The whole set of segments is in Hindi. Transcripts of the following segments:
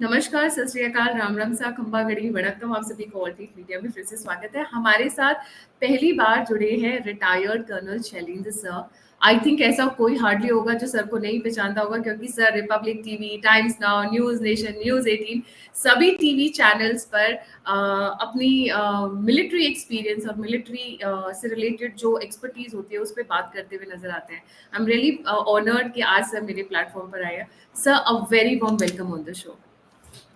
नमस्कार, सत श्री अकाल, राम राम सा, खंबा गढ़ी वड़कम। आप सभी को ऑल टीक मीडिया में फिर से स्वागत है। हमारे साथ पहली बार जुड़े हैं retired colonel Shailendra sir. I think ऐसा कोई हार्डली होगा जो सर को नहीं पहचानता होगा, क्योंकि sir Republic TV, times now, news nation, news 18 सभी टीवी चैनल्स पर अपनी मिलिट्री एक्सपीरियंस और मिलिट्री से रिलेटेड जो एक्सपर्टीज होती है उस पर बात करते हुए नजर आते हैं। आई एम रियली ऑनर्ड कि आज सर मेरे प्लेटफॉर्म पर आए हैं। Sir, a very warm welcome on the show.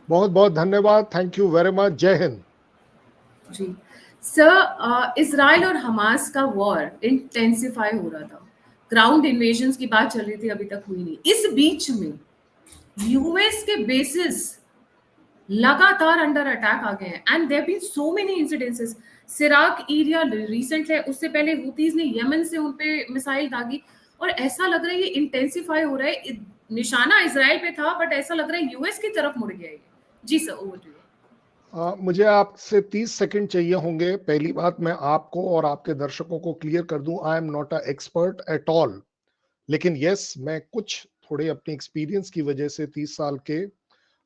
बहुत बहुत धन्यवाद। Thank you very much. जय हिंद। जी सर, इसराइल और हमास का वॉर इंटेंसिफाई हो रहा था। ग्राउंड इन्वेजन की बात चल रही थी, अभी तक हुई नहीं। इस बीच में यूएस के बेसिस लगातार अंडर अटैक आ गए हैं and there been so many incidences. सिराक एरिया रिसेंट है, उससे पहले हुतीज ने यमन से उन पे मिसाइल दागी, और ऐसा लग रहा है ये इंटेंसिफाई हो रहा है। निशाना इसराइल पे था, बट ऐसा लग रहा है यूएस की तरफ मुड़ गया है ये। जी सर, ओवर टू यू। मुझे आपसे 30 सेकंड चाहिए होंगे। पहली बात, मैं आपको और आपके दर्शकों को क्लियर कर दूं, I am not a expert at all. लेकिन यस, मैं कुछ थोड़े अपने एक्सपीरियंस की वजह से 30 साल के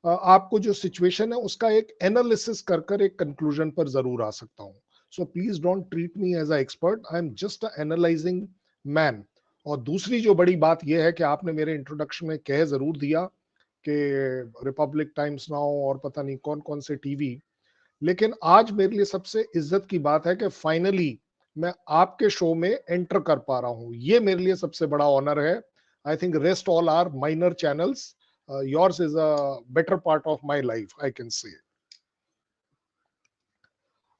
आपको जो सिचुएशन है उसका एक एनालिसिस कर कर एक कंक्लूजन पर जरूर आ सकता हूं। So please don't treat me as a expert, I am just a analysing man. और दूसरी जो बड़ी बात यह है कि आपने मेरे इंट्रोडक्शन में कह जरूर दिया कि रिपब्लिक, टाइम्स नाउ और पता नहीं कौन कौन से टीवी, लेकिन आज मेरे लिए सबसे इज्जत की बात है कि फाइनली मैं आपके शो में एंटर कर पा रहा हूं। ये मेरे लिए सबसे बड़ा ऑनर है। I think rest all are minor channels, yours is a better part of my life, I can say.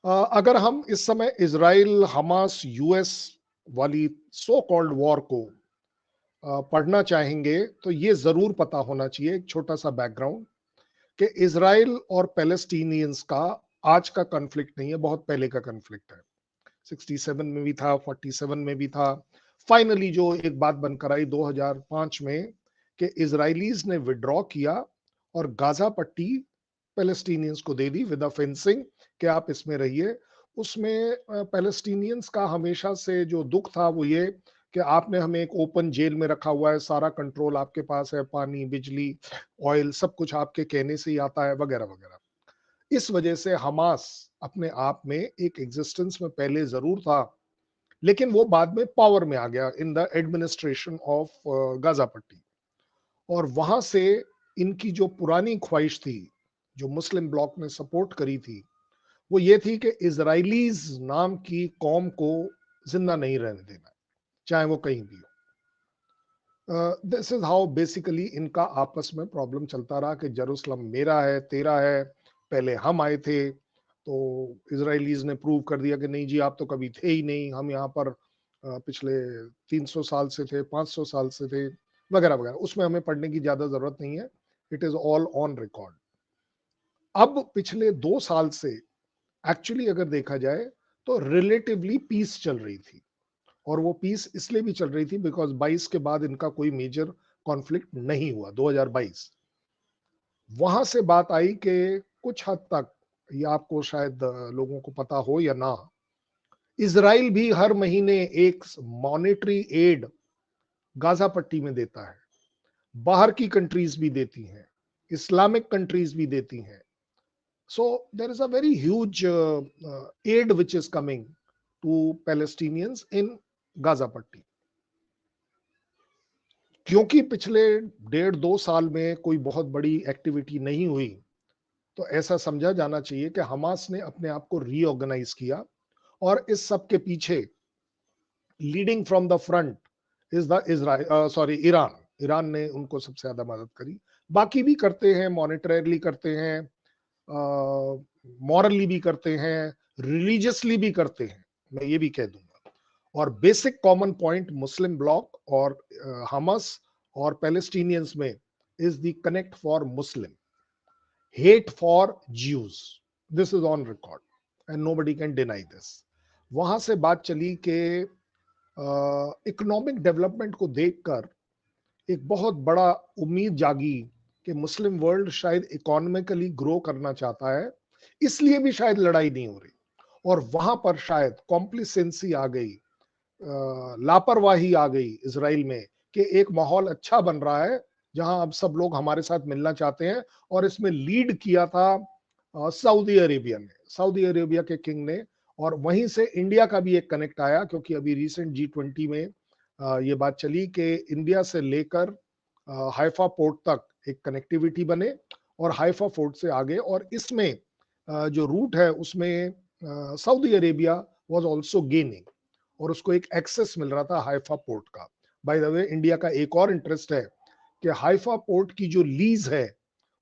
अगर हम इस समय इसराइल हमास यूएस वाली सो कॉल्ड वॉर को पढ़ना चाहेंगे तो ये जरूर पता होना चाहिए, एक छोटा सा बैकग्राउंड, कि इसराइल और पैलेस्टीनियंस का आज का कॉन्फ्लिक्ट नहीं है, बहुत पहले का कॉन्फ्लिक्ट है। 67 में भी था, 47 में भी था। फाइनली जो एक बात बनकर आई 2005 में कि इजरायलीज ने विड्रॉ किया और गाजा पट्टी पैलेस्टीनियंस को दे दी विद अ फेंसिंग कि आप इसमें रहिए। उसमें पैलेस्टीनियंस का हमेशा से जो दुख था वो ये कि आपने हमें एक ओपन जेल में रखा हुआ है, सारा कंट्रोल आपके पास है, पानी, बिजली, ऑयल, सब कुछ आपके कहने से ही आता है, वगैरह वगैरह। इस वजह से हमास अपने आप में एक एग्जिस्टेंस में पहले जरूर था, लेकिन वो बाद में पावर में आ गया in the administration of Gaza पट्टी। और वहां से इनकी जो पुरानी ख्वाहिश थी, जो मुस्लिम ब्लॉक ने सपोर्ट करी थी, वो ये थी कि इजराइलीज नाम की कौम को जिंदा नहीं रहने देना, चाहे वो कहीं भी हो। दिस इज हाउ बेसिकली इनका आपस में प्रॉब्लम चलता रहा कि जेरूसलम मेरा है, तेरा है। पहले हम आए थे तो इजराइलीज ने प्रूव कर दिया कि नहीं जी, आप तो कभी थे ही नहीं, हम यहाँ पर पिछले 300 साल से थे, 500 साल से थे, वगैरह वगैरह। उसमें हमें पढ़ने की ज्यादा जरूरत नहीं है, it is all on record. अब पिछले 2 साल से एक्चुअली अगर देखा जाए तो रिलेटिवली पीस चल रही थी, और वो पीस इसलिए भी चल रही थी बिकॉज 22 के बाद इनका कोई मेजर कॉन्फ्लिक्ट नहीं हुआ। 2022 वहां से बात आई कि कुछ हद तक, ये आपको शायद लोगों को पता हो या ना, इसराइल भी हर महीने एक मॉनेटरी एड गाजा पट्टी में देता है। बाहर की कंट्रीज भी देती हैं, इस्लामिक कंट्रीज भी देती हैं। So there is a very huge aid which is coming to Palestinians in Gaza पट्टी। क्योंकि पिछले 1.5-2 साल में कोई बहुत बड़ी एक्टिविटी नहीं हुई, तो ऐसा समझा जाना चाहिए कि हमास ने अपने आप को रीऑर्गेनाइज किया, और इस सब के पीछे leading from the front is the Israel, sorry, Iran. Iran ने उनको सबसे ज्यादा मदद करी। बाकी भी करते हैं, मॉनिटरली करते हैं, मॉरली भी करते हैं, रिलीजियसली भी करते हैं, मैं ये भी कह दूंगा। और बेसिक कॉमन पॉइंट मुस्लिम ब्लॉक और हमास और पैलेस्टीनियंस में is the connect for Muslim, hate for Jews. This is on record and nobody can deny this. वहां से बात चली कि इकोनॉमिक डेवलपमेंट को देखकर एक बहुत बड़ा उम्मीद जागी कि मुस्लिम वर्ल्ड शायद इकोनॉमिकली ग्रो करना चाहता है, इसलिए भी शायद लड़ाई नहीं हो रही। और वहां पर शायद कॉम्प्लिसेंसी आ गई, लापरवाही आ गई इसराइल में कि एक माहौल अच्छा बन रहा है, जहां अब सब लोग हमारे साथ मिलना चाहते हैं। और इसमें लीड किया था सऊदी अरेबिया ने, सऊदी अरेबिया के किंग ने। और वहीं से इंडिया का भी एक कनेक्ट आया, क्योंकि अभी रिसेंट G20 में ये बात चली कि इंडिया से लेकर हाइफा पोर्ट तक एक कनेक्टिविटी बने और हाइफा पोर्ट से आगे। और इसमें जो रूट है उसमें Saudi Arabia was also gaining और उसको एक एक्सेस मिल रहा था हाइफा पोर्ट का। बाय द वे, इंडिया का एक और इंटरेस्ट है कि हाइफा पोर्ट की जो लीज है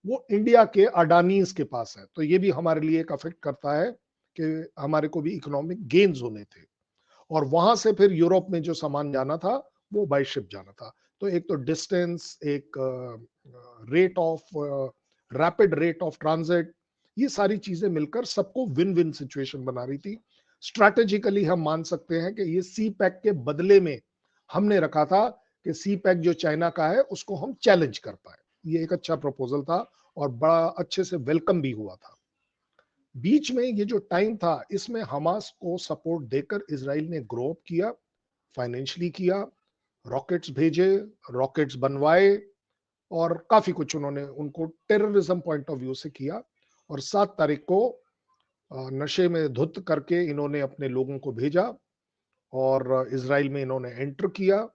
वो इंडिया के अडानीज के पास है। तो ये भी हमारे लिए एक अफेक्ट करता है कि हमारे को भी इकोनॉमिक गेन्स होने थे। और वहां से फिर यूरोप में जो सामान जाना था वो बाय शिप जाना था। तो एक तो डिस्टेंस, एक rate of rapid rate of transit, ये सारी चीजें मिलकर सबको विन विन सिचुएशन बना रही थी। स्ट्रैटेजिकली हम मान सकते हैं कि ये सी पैक के बदले में हमने रखा था कि सी पैक जो चाइना का है उसको हम चैलेंज कर पाए। ये एक अच्छा प्रपोजल था और बड़ा अच्छे से वेलकम भी हुआ था। बीच में ये जो टाइम था इसमें हमास को सपोर्ट देकर इसराइल ने ग्रो अप किया, फाइनेंशियली किया, रॉकेट्स भेजे, रॉकेट्स बनवाए और काफी कुछ उन्होंने उनको टेररिज्म पॉइंट ऑफ व्यू से किया। और 7 तारीख को नशे में धुत करके इन्होंने अपने लोगों को भेजा और इसराइल में इन्होंने एंटर किया।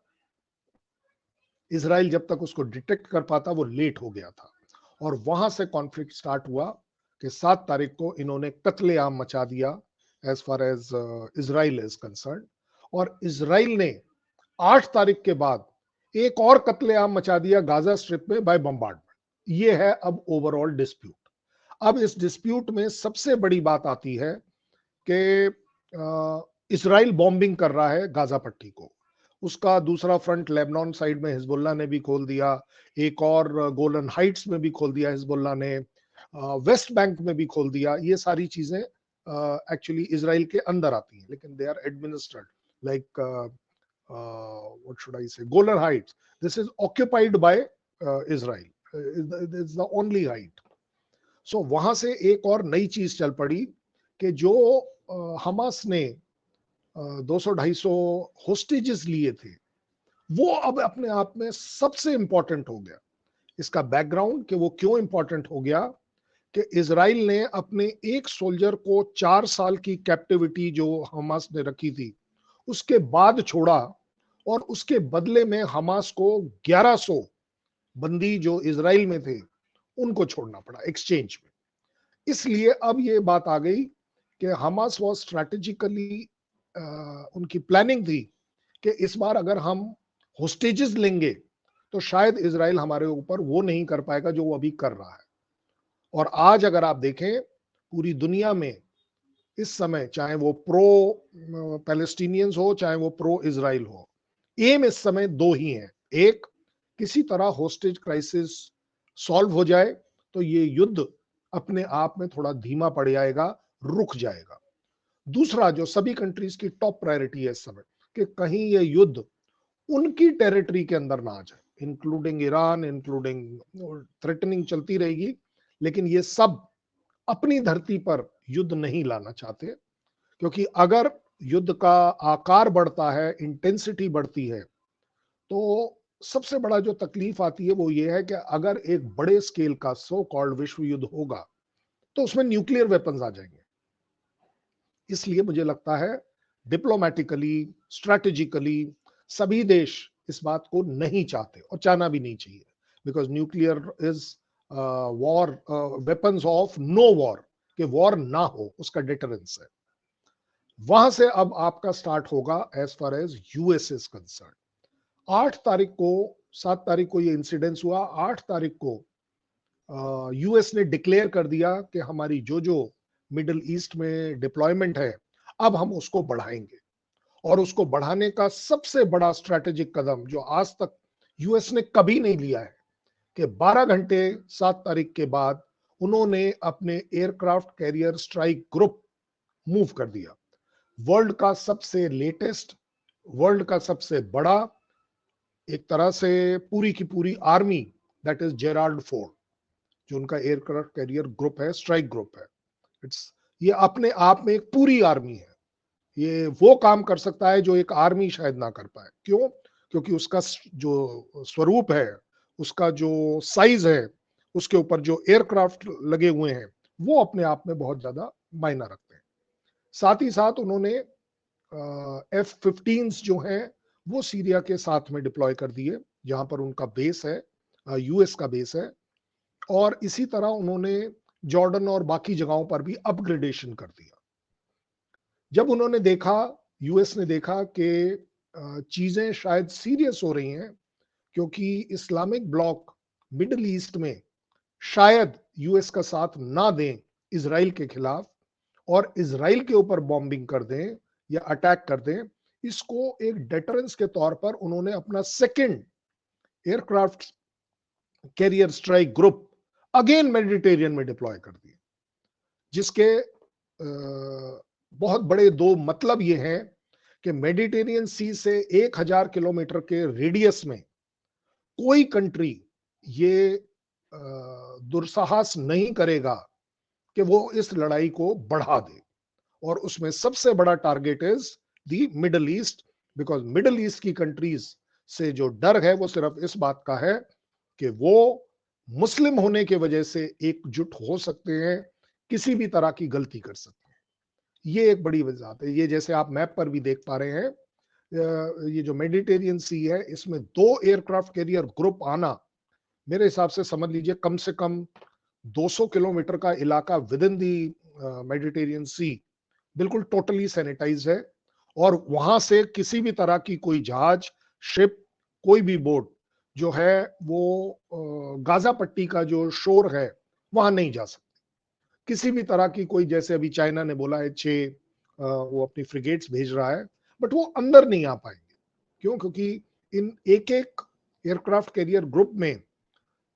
इसराइल जब तक उसको डिटेक्ट कर पाता वो लेट हो गया था और वहां से कॉन्फ्लिक्ट स्टार्ट हुआ कि 7 तारीख को इन्होंने कत्लेआम मचा दिया as far as Israel is concerned. और इसराइल ने 8 तारीख के बाद एक और कत्लेआम मचा दिया गाजा स्ट्रिप में बाय बम्बार्डमेंट। ये है अब ओवरऑल डिस्प्यूट। अब इस डिस्प्यूट में सबसे बड़ी बात आती है कि इसराइल बॉम्बिंग कर रहा है गाजा पट्टी को, उसका दूसरा फ्रंट लेबनान साइड में हिजबुल्लाह ने भी खोल दिया, एक और गोलन हाइट्स में भी खोल दिया हिजबुल्लाह ने, वेस्ट बैंक में भी खोल दिया। ये सारी चीजें एक्चुअली इसराइल के अंदर आती हैं लेकिन they are administered like what should I say, Golan heights this is occupied by Israel, is the only height. So वहां से एक और नई चीज चल पड़ी कि जो हमास ने 200-250 होस्टेजेस लिए थे वो अब अपने आप में सबसे इंपॉर्टेंट हो गया। इसका बैकग्राउंड कि वो क्यों इंपॉर्टेंट हो गया कि इसराइल ने अपने एक सोल्जर को 4 साल की कैप्टिविटी जो हमास ने रखी थी उसके बाद छोड़ा और उसके बदले में हमास को 1100 बंदी जो इसराइल में थे उनको छोड़ना पड़ा एक्सचेंज में। इसलिए अब ये बात आ गई कि हमास वाज स्ट्रैटेजिकली उनकी प्लानिंग थी कि इस बार अगर हम होस्टेजेस लेंगे तो शायद इसराइल हमारे ऊपर वो नहीं कर पाएगा जो वो अभी कर रहा है। और आज अगर आप देखें पूरी दुनिया में इस समय चाहे वो प्रो पैलेस्टीनियंस हो चाहे वो प्रो इसराइल हो, एम इस समय 2 ही हैं। एक, किसी तरह होस्टेज क्राइसिस सॉल्व हो जाए तो ये युद्ध अपने आप में थोड़ा धीमा पड़ जाएगा, रुक जाएगा। दूसरा, जो सभी कंट्रीज की टॉप प्रायोरिटी है इस समय, कि कहीं ये युद्ध उनकी टेरिटरी के अंदर ना आ जाए, इंक्लूडिंग ईरान, इंक्लूडिंग थ्रेटनिंग चलती रहेगी लेकिन ये सब अपनी धरती पर युद्ध नहीं लाना चाहते। क्योंकि अगर युद्ध का आकार बढ़ता है, इंटेंसिटी बढ़ती है, तो सबसे बड़ा जो तकलीफ आती है वो ये है कि अगर एक बड़े स्केल का सो कॉल्ड विश्व युद्ध होगा तो उसमें न्यूक्लियर वेपन्स आ जाएंगे। इसलिए मुझे लगता है डिप्लोमेटिकली, स्ट्रैटेजिकली सभी देश इस बात को नहीं चाहते और चाहना भी नहीं चाहिए, because nuclear is war, weapons of no war, कि वॉर ना हो उसका डिटरेंस है। वहां से अब आपका स्टार्ट होगा as far as US is concerned. 8 तारीख को, 7 तारीख को ये इंसिडेंस हुआ, 8 तारीख को यूएस ने डिक्लेयर कर दिया कि हमारी जो मिडिल ईस्ट में डिप्लॉयमेंट है अब हम उसको बढ़ाएंगे। और उसको बढ़ाने का सबसे बड़ा स्ट्रैटेजिक कदम जो आज तक यूएस ने कभी नहीं लिया है कि 12 घंटे 7 तारीख के बाद उन्होंने अपने aircraft carrier strike group move कर दिया। वर्ल्ड का सबसे लेटेस्ट, वर्ल्ड का सबसे बड़ा, एक तरह से पूरी की पूरी army, that is Gerald Ford, जो उनका एयरक्राफ्ट कैरियर ग्रुप है, स्ट्राइक ग्रुप है। ये अपने आप में एक पूरी आर्मी है। ये वो काम कर सकता है जो एक आर्मी शायद ना कर पाए। क्यों? क्योंकि उसका जो स्वरूप है उसका जो साइज है, उसके ऊपर जो एयरक्राफ्ट लगे हुए हैं, वो अपने आप में बहुत ज्यादा मायना रखते हैं। साथ ही साथ उन्होंने F-15 जो हैं वो सीरिया के साथ में डिप्लॉय कर दिए, जहां पर उनका बेस है, यूएस का बेस है। और इसी तरह उन्होंने जॉर्डन और बाकी जगहों पर भी अपग्रेडेशन कर दिया। जब उन्होंने देखा, यूएस ने देखा कि चीजें शायद सीरियस हो रही हैं, क्योंकि इस्लामिक ब्लॉक मिडिल ईस्ट में शायद यूएस का साथ ना दें इसराइल के खिलाफ, और इसराइल के ऊपर बॉम्बिंग कर दें या अटैक कर दें, इसको एक डेटरेंस के तौर पर उन्होंने अपना second aircraft carrier strike group again Mediterranean में डिप्लॉय कर दिए, जिसके बहुत बड़े दो मतलब ये हैं कि मेडिटेरियन सी से 1000 किलोमीटर के रेडियस में कोई कंट्री ये दुस्साहस नहीं करेगा कि वो इस लड़ाई को बढ़ा दे। और उसमें सबसे बड़ा target is the middle east, because middle east की कंट्रीज से जो डर है वो सिर्फ इस बात का है कि वो मुस्लिम होने की वजह से एकजुट हो सकते हैं, किसी भी तरह की गलती कर सकते हैं। ये एक बड़ी वजह है। ये जैसे आप मैप पर भी देख पा रहे हैं, ये जो मेडिटेरियन सी है, इसमें 2 एयरक्राफ्ट कैरियर ग्रुप आना, मेरे हिसाब से समझ लीजिए कम से कम 200 किलोमीटर का इलाका विद इन दी मेडिटेरियन सी बिल्कुल टोटली सैनिटाइज है। और वहां से किसी भी तरह की कोई जहाज, शिप, कोई भी बोट जो है वो गाजा पट्टी का जो शोर है वहां नहीं जा सकती। किसी भी तरह की कोई, जैसे अभी चाइना ने बोला है 6 वो अपनी फ्रिगेट्स भेज रहा है, बट वो अंदर नहीं आ पाएंगे। क्यों? क्योंकि इन एक एक एयरक्राफ्ट कैरियर ग्रुप में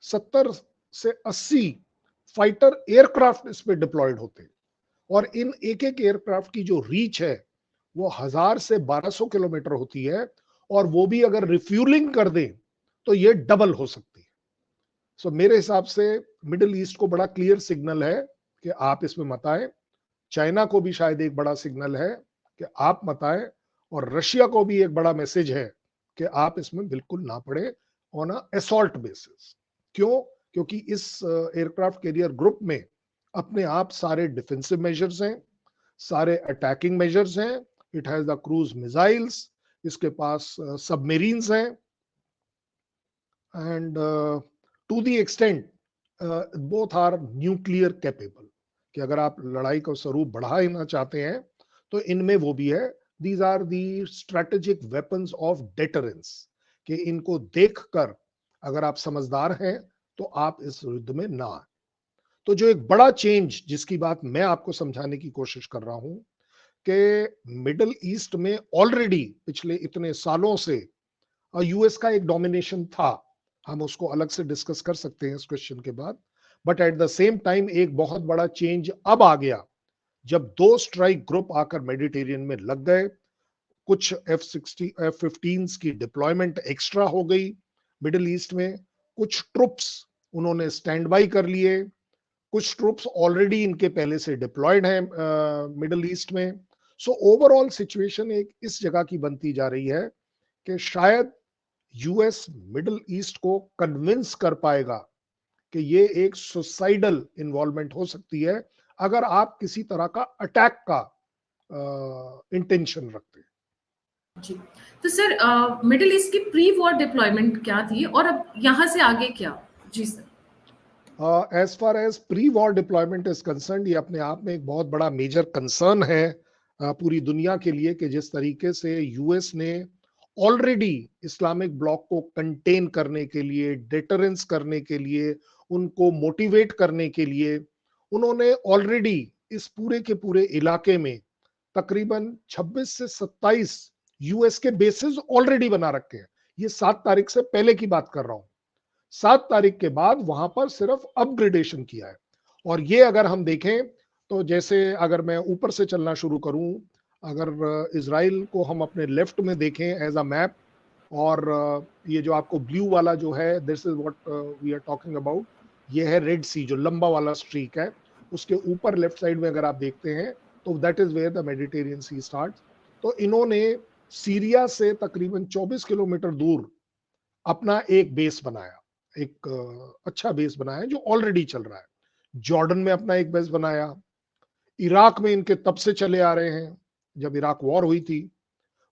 70 से 80 फाइटर एयरक्राफ्ट इस पे डिप्लॉयड होते हैं। और इन एक एक एयरक्राफ्ट की जो रीच है वो 1000 से 1200 किलोमीटर होती है, और वो भी अगर रिफ्यूलिंग कर दें तो ये डबल हो सकती है। सो मेरे हिसाब से मिडिल ईस्ट को बड़ा क्लियर सिग्नल है कि आप इसमें मत आए। चाइना को भी शायद एक बड़ा सिग्नल है कि आप मत आए, और रशिया को भी एक बड़ा मैसेज है कि आप इसमें बिल्कुल ना पड़े ऑन अ असॉल्ट बेसिस। क्यों? क्योंकि इस एयरक्राफ्ट कैरियर ग्रुप में अपने आप सारे डिफेंसिव मेजर्स हैं, सारे अटैकिंग मेजर्स हैं। It has the cruise missiles, इसके पास सबमरीन्स हैं, and to the extent both are nuclear capable, कि अगर आप लड़ाई का स्वरूप बढ़ाना चाहते हैं तो इनमें वो भी है। These are the strategic weapons of deterrence, कि इनको देखकर अगर आप समझदार हैं तो आप इस युद्ध में ना आए। तो जो एक बड़ा चेंज जिसकी बात मैं आपको समझाने की कोशिश कर रहा हूं कि मिडिल ईस्ट में ऑलरेडी पिछले इतने सालों से यूएस का एक डोमिनेशन था, हम उसको अलग से डिस्कस कर सकते हैं इस क्वेश्चन के बाद। But at the same time एक बहुत बड़ा चेंज अब आ गया, जब 2 स्ट्राइक ग्रुप आकर मेडिटेरियन में लग गए। कुछ F-15 की डिप्लॉयमेंट एक्स्ट्रा हो गई मिडिल ईस्ट में, कुछ ट्रुप्स उन्होंने स्टैंड बाई कर लिए, कुछ ट्रुप्स ऑलरेडी इनके पहले से डिप्लॉयड हैं मिडिल ईस्ट में। सो ओवरऑल सिचुएशन एक इस जगह की बनती जा रही है कि शायद यूएस मिडिल ईस्ट को कन्विंस कर पाएगा कि ये एक सुसाइडल इन्वॉल्वमेंट हो सकती है अगर आप किसी तरह का अटैक का इंटेंशन रखते हैं। जी, तो सर मिडिल ईस्ट की प्री वॉर डिप्लॉयमेंट क्या थी और अब यहाँ से आगे क्या? जी sir. As far as pre war deployment is concern, ये अपने आप में एक बहुत बड़ा मेजर कंसर्न है पूरी दुनिया के लिए, कि जिस तरीके से यूएस ने ऑलरेडी इस्लामिक ब्लॉक को कंटेन करने के लिए, डेटरेंस करने के लिए, उनको मोटिवेट करने के लिए, उन्होंने ऑलरेडी इस पूरे के पूरे इलाके में तकरीबन 26 से 27 यूएस के बेसिस ऑलरेडी बना रखे हैं। ये 7 तारीख से पहले की बात कर रहा हूं। 7 तारीख के बाद वहां पर सिर्फ अपग्रेडेशन किया है। और ये अगर हम देखें तो, जैसे अगर मैं ऊपर से चलना शुरू करूं, अगर इजराइल को हम अपने लेफ्ट में देखें एज अ मैप, और ये जो आपको ब्लू वाला जो है, this is what we are talking about, ये है रेड सी, जो लंबा वाला स्ट्रीक है, उसके ऊपर लेफ्ट साइड में अगर आप देखते हैं तो that is where the Mediterranean sea start. तो इन्होंने सीरिया से तकरीबन 24 किलोमीटर दूर अपना एक बेस बनाया, एक अच्छा बेस बनाया है जो ऑलरेडी चल रहा है। जॉर्डन में अपना एक बेस बनाया, इराक में इनके तब से चले आ रहे हैं जब इराक वॉर हुई थी।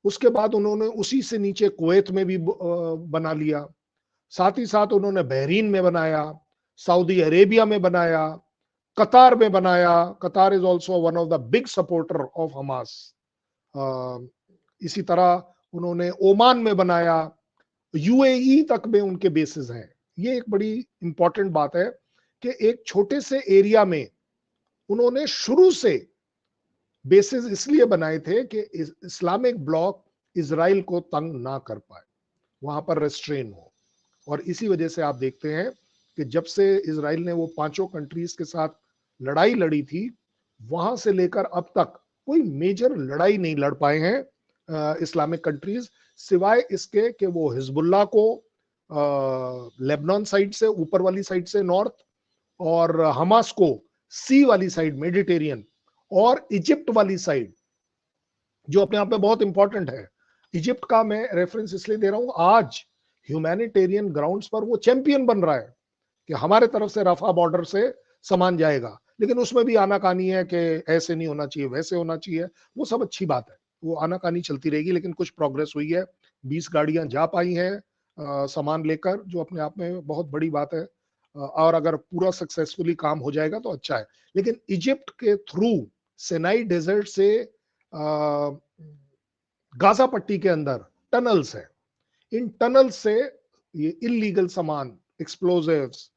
उसके बाद उन्होंने उसी से नीचे कुवैत में भी बना लिया, साथ ही साथ उन्होंने बहरीन में बनाया, सऊदी अरेबिया में बनाया, कतार में बनाया। कतार is also one of the big supporter of Hamas. इसी तरह उन्होंने ओमान में बनाया, यूएई तक में उनके बेसिस हैं। ये एक बड़ी इंपॉर्टेंट बात है कि एक छोटे से एरिया में उन्होंने शुरू से बेसिस इसलिए बनाए थे कि इस्लामिक ब्लॉक इजराइल को तंग ना कर पाए, वहां पर रेस्ट्रेन हो। और इसी वजह से आप देखते हैं कि जब से इजराइल ने वो 5 कंट्रीज के साथ लड़ाई लड़ी थी, वहां से लेकर अब तक कोई मेजर लड़ाई नहीं लड़ पाए हैं इस्लामिक कंट्रीज, सिवाय इसके कि वो हिजबुल्लाह को लेबनान साइड से, ऊपर वाली साइड से नॉर्थ, और हमास को सी वाली साइड मेडिटेरियन, और इजिप्ट वाली साइड जो अपने आप में बहुत इंपॉर्टेंट है। इजिप्ट का मैं रेफरेंस इसलिए दे रहा हूं, आज ह्यूमैनिटेरियन ग्राउंड्स पर वो चैंपियन बन रहा है कि हमारे तरफ से रफा बॉर्डर से सामान जाएगा, लेकिन उसमें भी आनाकानी है कि ऐसे नहीं होना चाहिए, वैसे होना चाहिए। वो सब अच्छी बात है, वो आनाकानी चलती रहेगी, लेकिन कुछ प्रोग्रेस हुई है। 20 गाड़ियां जा पाई हैं सामान लेकर, जो अपने आप में बहुत बड़ी बात है। और अगर पूरा सक्सेसफुली काम हो जाएगा तो अच्छा है। लेकिन इजिप्ट के थ्रू सिनाई डेजर्ट से गाजा पट्टी के अंदर टनल्स है, इन टनल से ये इलीगल सामान, एक्सप्लोजिव्स,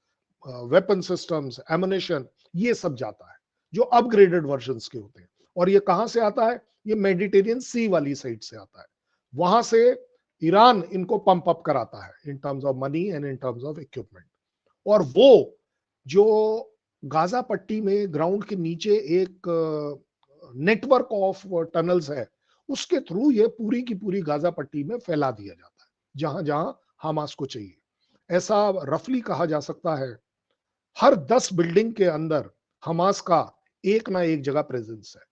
वेपन सिस्टम्स, एमुनेशन, ये सब जाता है, जो अपग्रेडेड वर्जन्स के होते हैं। और ये कहां से आता है? ये मेडिटेरियन सी वाली साइड से आता है। वहां से ईरान इनको पंप अप कराता है in terms of money and in terms of equipment. और वो जो गाजा पट्टी में ग्राउंड के नीचे एक नेटवर्क ऑफ टनल्स है, उसके थ्रू ये पूरी की पूरी गाजा पट्टी में फैला दिया जाता है, जहां जहां हमास को चाहिए। ऐसा रफली कहा जा सकता है हर 10 बिल्डिंग के अंदर हमास का एक ना एक जगह प्रेजेंस है,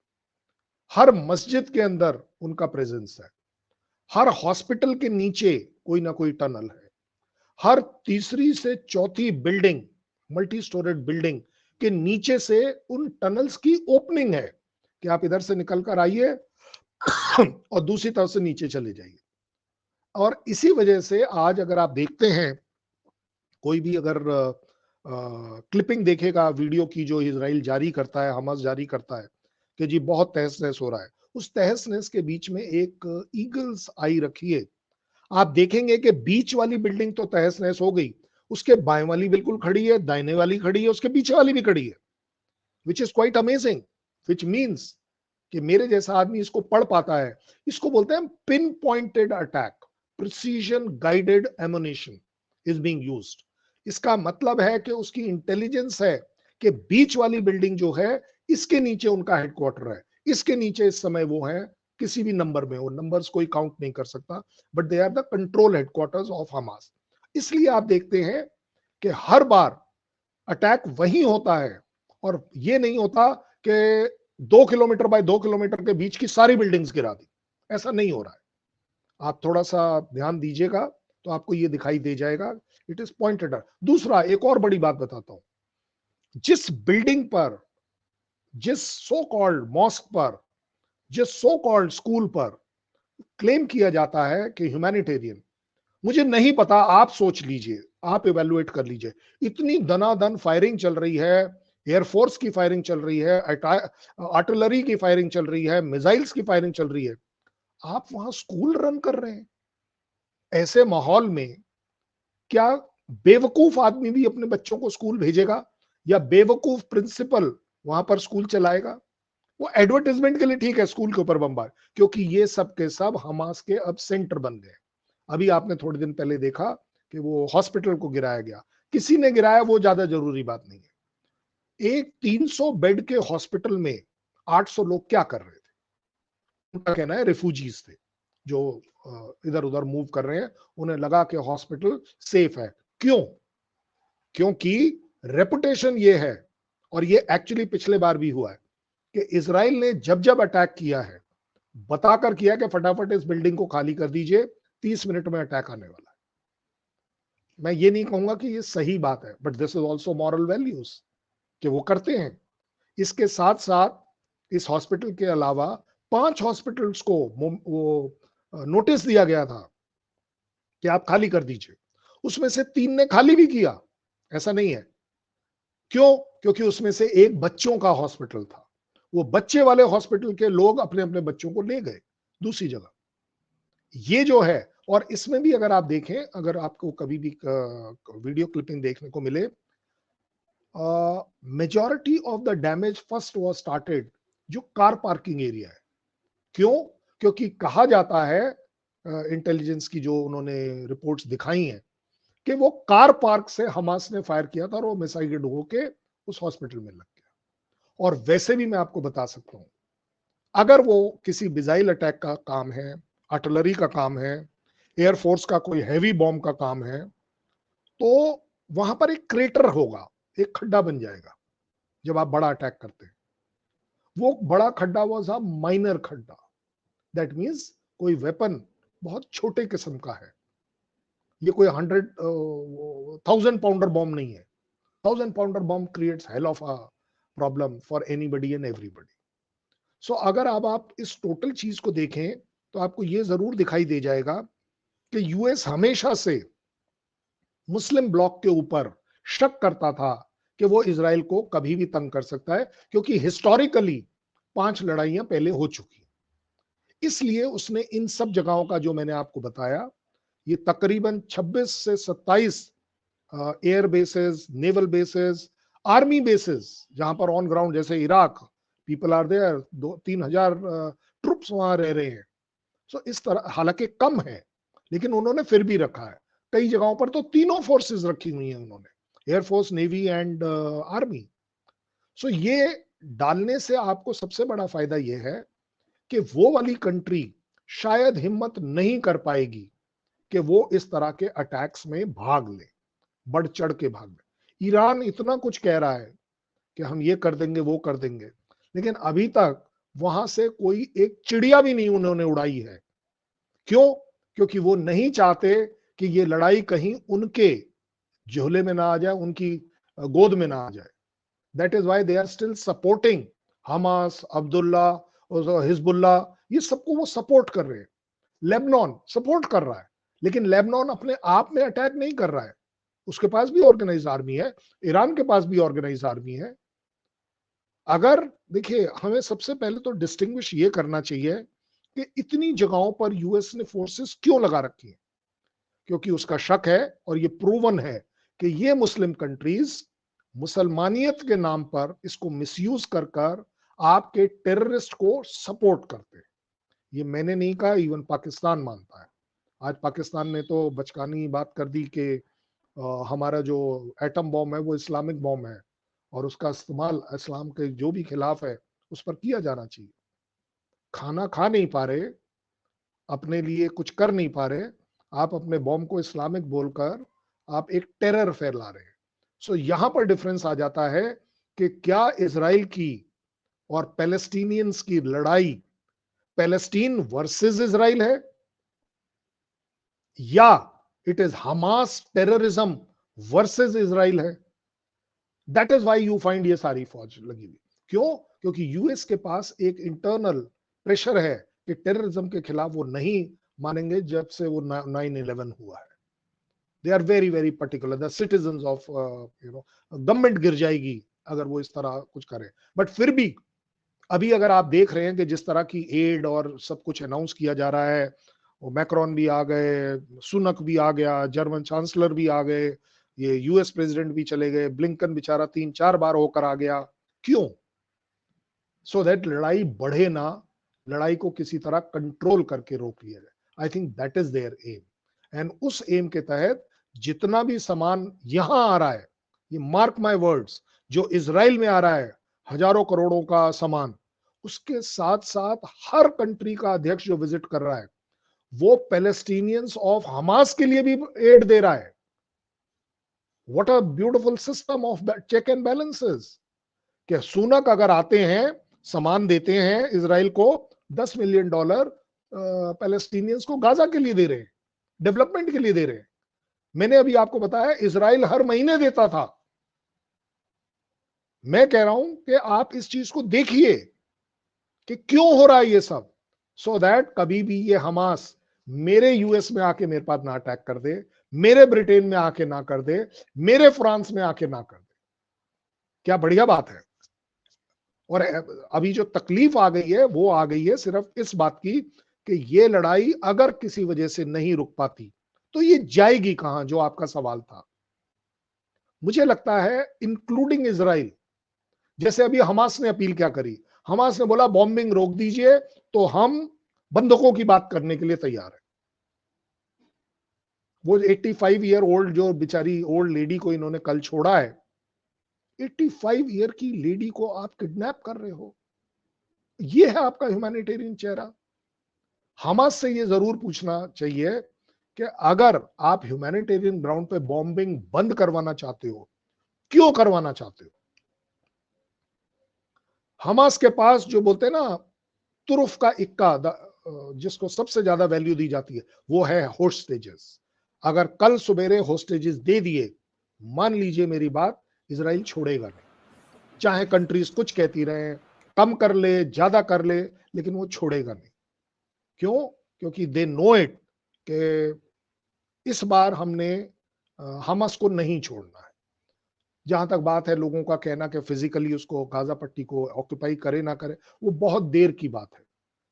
हर मस्जिद के अंदर उनका प्रेजेंस है, हर हॉस्पिटल के नीचे कोई ना कोई टनल है, हर तीसरी से चौथी बिल्डिंग, मल्टी स्टोरेड बिल्डिंग के नीचे से उन टनल्स की ओपनिंग है कि आप इधर से निकल कर आइए और दूसरी तरफ से नीचे चले जाइए। और इसी वजह से आज अगर आप देखते हैं, कोई भी अगर क्लिपिंग देखेगा वीडियो की जो इजराइल जारी करता है, हमास जारी करता है कि जी बहुत तहस नहस हो रहा है, उस तहस नहस के बीच में एक ईगल्स आई रखी है। आप देखेंगे कि बीच वाली बिल्डिंग तो तहस नहस हो गई, उसके बाएं वाली बिल्कुल खड़ी है, दाहिने वाली खड़ी है, उसके पीछे वाली भी खड़ी है, which is quite amazing, which means कि मेरे जैसा आदमी इसको पढ़ पाता है। इसको बोलते हैं pin pointed attack, precision guided ammunition is being used. इसका मतलब है कि उसकी इंटेलिजेंस है कि बीच वाली बिल्डिंग जो है, इसके नीचे उनका हेडक्वार्टर है, इसके नीचे इस समय वो है, किसी भी नंबर में, वो नंबर्स कोई काउंट नहीं कर सकता, but they are the control headquarters of Hamas. इसलिए आप देखते हैं कि हर बार अटैक वही होता है, और ये नहीं होता कि 2 किलोमीटर बाय 2 किलोमीटर के बीच की सारी बिल्डिंग्स गिरा दी, ऐसा नहीं हो रहा है। आप थोड़ा सा ध्यान दीजिएगा तो आपको ये दिखाई दे जाएगा, इट इज पॉइंटेड। दूसरा, एक और बड़ी बात बताता हूं, जिस बिल्डिंग पर, जिस सो कॉल्ड मॉस्क पर, जिस सो कॉल्ड स्कूल पर क्लेम किया जाता है कि ह्यूमैनिटेरियन, मुझे नहीं पता, आप सोच लीजिए, आप इवेल्युएट कर लीजिए, इतनी दनादन फायरिंग चल रही है, एयरफोर्स की फायरिंग चल रही है, आर्टिलरी की फायरिंग चल रही है, मिसाइल्स की फायरिंग चल रही है, आप वहां स्कूल रन कर रहे हैं। ऐसे माहौल में क्या बेवकूफ आदमी भी अपने बच्चों को स्कूल भेजेगा, या बेवकूफ प्रिंसिपल वहां पर स्कूल चलाएगा? वो एडवर्टाइजमेंट के लिए ठीक है स्कूल के ऊपर बमबार, क्योंकि ये सब के सब हमास के अब सेंटर बन गए। अभी आपने थोड़े दिन पहले देखा कि वो हॉस्पिटल को गिराया गया, किसी ने गिराया वो ज्यादा जरूरी बात नहीं है। एक 300 बेड के हॉस्पिटल में 800 लोग क्या कर रहे थे? उनका कहना है रिफ्यूजीज थे जो इधर उधर मूव कर रहे हैं, उन्हें लगा कि हॉस्पिटल सेफ है। क्यों? क्योंकि रेपुटेशन ये है, और ये एक्चुअली पिछले बार भी हुआ है, कि इजराइल ने जब जब अटैक किया है, बताकर किया कि फटाफट इस बिल्डिंग को खाली कर दीजिए, 30 मिनट में अटैक आने वाला है। मैं ये नहीं कहूंगा कि ये सही बात है, but this is also moral values कि वो करते हैं। इसके साथ साथ इस हॉस्पिटल के अलावा 5 हॉस्पिटल्स को वो नोटिस दिया गया था कि आप खाली कर दीजिए। उसमें से 3 ने खाली भी किया, ऐसा नहीं है। क्यों? क्योंकि उसमें से एक बच्चों का हॉस्पिटल था। वो बच्चे वाले हॉस्पिटल के लोग अपने अपने बच्चों को ले गए दूसरी जगह। ये जो है, और इसमें भी अगर आप देखें, अगर आपको कभी भी वीडियो क्लिपिंग देखने को मिले, majority of the damage first was started जो कार पार्किंग एरिया है। क्यों? क्योंकि कहा जाता है, इंटेलिजेंस की जो उन्होंने रिपोर्ट्स दिखाई हैं, कि वो कार पार्क से हमास ने फायर किया था और वो मिसाइल होके उस हॉस्पिटल में लग गया। और वैसे भी मैं आपको बता सकता हूं, अगर वो किसी मिसाइल अटैक का काम है, आर्टिलरी का काम है, एयरफोर्स का कोई हैवी बॉम्ब का काम है, तो वहां पर एक क्रेटर होगा, एक खड्डा बन जाएगा जब आप बड़ा अटैक करते हैं। वो बड़ा खड्डा वॉज अ माइनर खड्डा। दैट मीन्स कोई वेपन बहुत छोटे किस्म का है। ये कोई 100,000 पाउंडर बॉम्ब नहीं है। 1000 pounder bomb creates hell of a problem for anybody and everybody. So अगर अब आप इस टोटल चीज को देखें तो आपको ये जरूर दिखाई दे जाएगा कि यूएस हमेशा से मुस्लिम ब्लॉक के ऊपर शक करता था कि वो इजराइल को कभी भी तंग कर सकता है, क्योंकि हिस्टोरिकली 5 लड़ाइयां पहले हो चुकी। इसलिए उसने इन सब जगहों का जो मैंने आपको बताया, ये तकरीबन 26 से 27 air bases, naval bases, army bases, जहां पर ऑन ग्राउंड, जैसे इराक, पीपल आर देयर, 2-3 हजार ट्रुप्स वहां रह रहे हैं। सो इस तरह, हालांकि कम है, लेकिन उन्होंने फिर भी रखा है। कई जगहों पर तो तीनों फोर्सेस रखी हुई हैं उन्होंने, एयरफोर्स, नेवी एंड आर्मी। सो ये डालने से आपको सबसे बड़ा फायदा यह है कि वो वाली कंट्री शायद हिम्मत नहीं कर पाएगी कि वो इस तरह के अटैक्स में भाग ले, बढ़ चढ़ के भाग ले। ईरान इतना कुछ कह रहा है कि हम ये कर देंगे, वो कर देंगे, लेकिन अभी तक वहां से कोई एक चिड़िया भी नहीं उन्होंने उड़ाई है। क्यों? क्योंकि वो नहीं चाहते कि ये लड़ाई कहीं उनके झोले में ना आ जाए, उनकी गोद में ना आ जाए। That is why they are still supporting Hamas, Abdullah, Hezbollah, ये सबको वो सपोर्ट कर रहे हैं। लेबनान सपोर्ट कर रहा है, लेकिन लेबनान अपने आप में अटैक नहीं कर रहा है। उसके पास भी ऑर्गेनाइज आर्मी है, ईरान के पास भी ऑर्गेनाइज आर्मी है। अगर देखिए, हमें सबसे पहले तो डिस्टिंग्विश ये करना चाहिए कि इतनी जगहों पर यूएस ने फोर्सेस क्यों लगा रखी है। क्योंकि उसका शक है, और ये प्रूवन है, कि ये मुस्लिम कंट्रीज मुसलमानियत के नाम पर इसको मिसयूज कर कर आपके टेररिस्ट को सपोर्ट करते हैं। ये मैंने नहीं कहा, इवन पाकिस्तान मानता है। आज पाकिस्तान ने तो बचकानी बात कर दी कि हमारा जो एटम बॉम्ब है वो इस्लामिक बॉम्ब है, और उसका इस्तेमाल इस्लाम के जो भी खिलाफ है उस पर किया जाना चाहिए। खाना खा नहीं पा रहे, अपने लिए कुछ कर नहीं पा रहे, आप अपने बॉम्ब को इस्लामिक बोलकर आप एक टेरर फैला रहे हैं। सो यहां पर डिफरेंस आ जाता है कि क्या इजराइल की और पैलेस्टीनियंस की लड़ाई पैलेस्टीन वर्सेस इजराइल है, या it is Hamas terrorism versus Israel है। That is why you find ये सारी फौज लगी हुई। क्यों? क्योंकि यूएस के पास एक इंटरनल प्रेशर है कि टेररिज्म के खिलाफ वो नहीं मानेंगे। जब से वो 9/11 हुआ है, they are very very particular, the citizens of government गिर जाएगी अगर वो इस तरह कुछ करे। बट फिर भी अभी अगर आप देख रहे हैं कि जिस तरह की एड और सब कुछ अनाउंस किया जा रहा है, वो मैक्रोन भी आ गए, सुनक भी आ गया, जर्मन चांसलर भी आ गए, ये यूएस प्रेसिडेंट भी चले गए, ब्लिंकन बेचारा 3-4 बार होकर आ गया। क्यों? सो दैट लड़ाई बढ़े ना, लड़ाई को किसी तरह कंट्रोल करके रोक लिया जाए। I think that is their aim. And उस एम के तहत जितना भी सामान यहां आ रहा है, ये मार्क माय वर्ड्स, जो इजराइल में आ रहा है, हजारों करोड़ों का सामान, उसके साथ साथ हर कंट्री का अध्यक्ष जो विजिट कर रहा है वो पैलेस्टीनियंस ऑफ हमास के लिए भी एड दे रहा है। What a beautiful system of check and balances. कि सुनक अगर आते हैं, सामान देते हैं इजराइल को, $10 मिलियन पैलेस्टीनियंस को गाजा के लिए दे रहे हैं, डेवलपमेंट के लिए दे रहे हैं। मैंने अभी आपको बताया इजराइल हर महीने देता था। मैं कह रहा हूं कि आप इस चीज को देखिए कि क्यों हो रहा है ये सब, सो दैट कभी भी ये हमास मेरे यूएस में आके मेरे पास ना अटैक कर दे, मेरे ब्रिटेन में आके ना कर दे, मेरे फ्रांस में आके ना कर दे। क्या बढ़िया बात है। और अभी जो तकलीफ आ गई है वो आ गई है सिर्फ इस बात की कि ये लड़ाई अगर किसी वजह से नहीं रुक पाती तो ये जाएगी कहां, जो आपका सवाल था। मुझे लगता है इंक्लूडिंग इजराइल, जैसे अभी हमास ने अपील क्या करी, हमास ने बोला बॉम्बिंग रोक दीजिए तो हम बंधकों की बात करने के लिए तैयार है। वो 85 ईयर ओल्ड जो बेचारी ओल्ड लेडी को इन्होंने कल छोड़ा है, 85 ईयर की लेडी को आप किडनैप कर रहे हो, ये है आपका ह्यूमैनिटेरियन चेहरा। हमास से ये जरूर पूछना चाहिए कि अगर आप ह्यूमैनिटेरियन ग्राउंड पे बॉम्बिंग बंद करवाना चाहते हो, क्यों करवाना चाहते हो। हमास के पास जो बोलते हैं ना तुरुफ का इक्का, जिसको सबसे ज्यादा वैल्यू दी जाती है, वो है होस्टेजेस। अगर कल सवेरे होस्टेजेस दे दिए, मान लीजिए मेरी बात, इसराइल छोड़ेगा नहीं, चाहे कंट्रीज कुछ कहती रहे, कम कर ले ज्यादा कर ले, लेकिन वो छोड़ेगा नहीं। क्यों? क्योंकि दे नो इट कि इस बार हमने हमास को नहीं छोड़ना है। जहां तक बात है लोगों का कहना कि फिजिकली उसको गाजा पट्टी को ऑक्यूपाई करे ना करे, वो बहुत देर की बात है,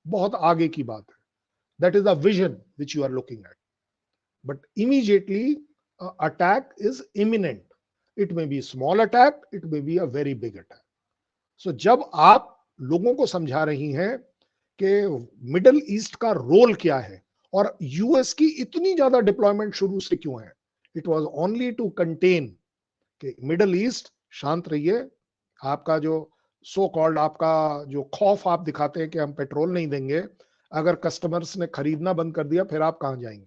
बहुत आगे की बात है। That is the vision which you are looking at, but immediately attack is imminent. It may be small attack, it may be a very big attack. So जब आप लोगों को समझा रही हैं कि मिडल ईस्ट का रोल क्या है और यूएस की इतनी ज्यादा डिप्लॉयमेंट शुरू से क्यों है, it was only to contain कि मिडल ईस्ट शांत रहिए। आपका जो सो कॉल्ड आपका जो खौफ आप दिखाते हैं कि हम पेट्रोल नहीं देंगे, अगर कस्टमर्स ने खरीदना बंद कर दिया फिर आप कहां जाएंगे।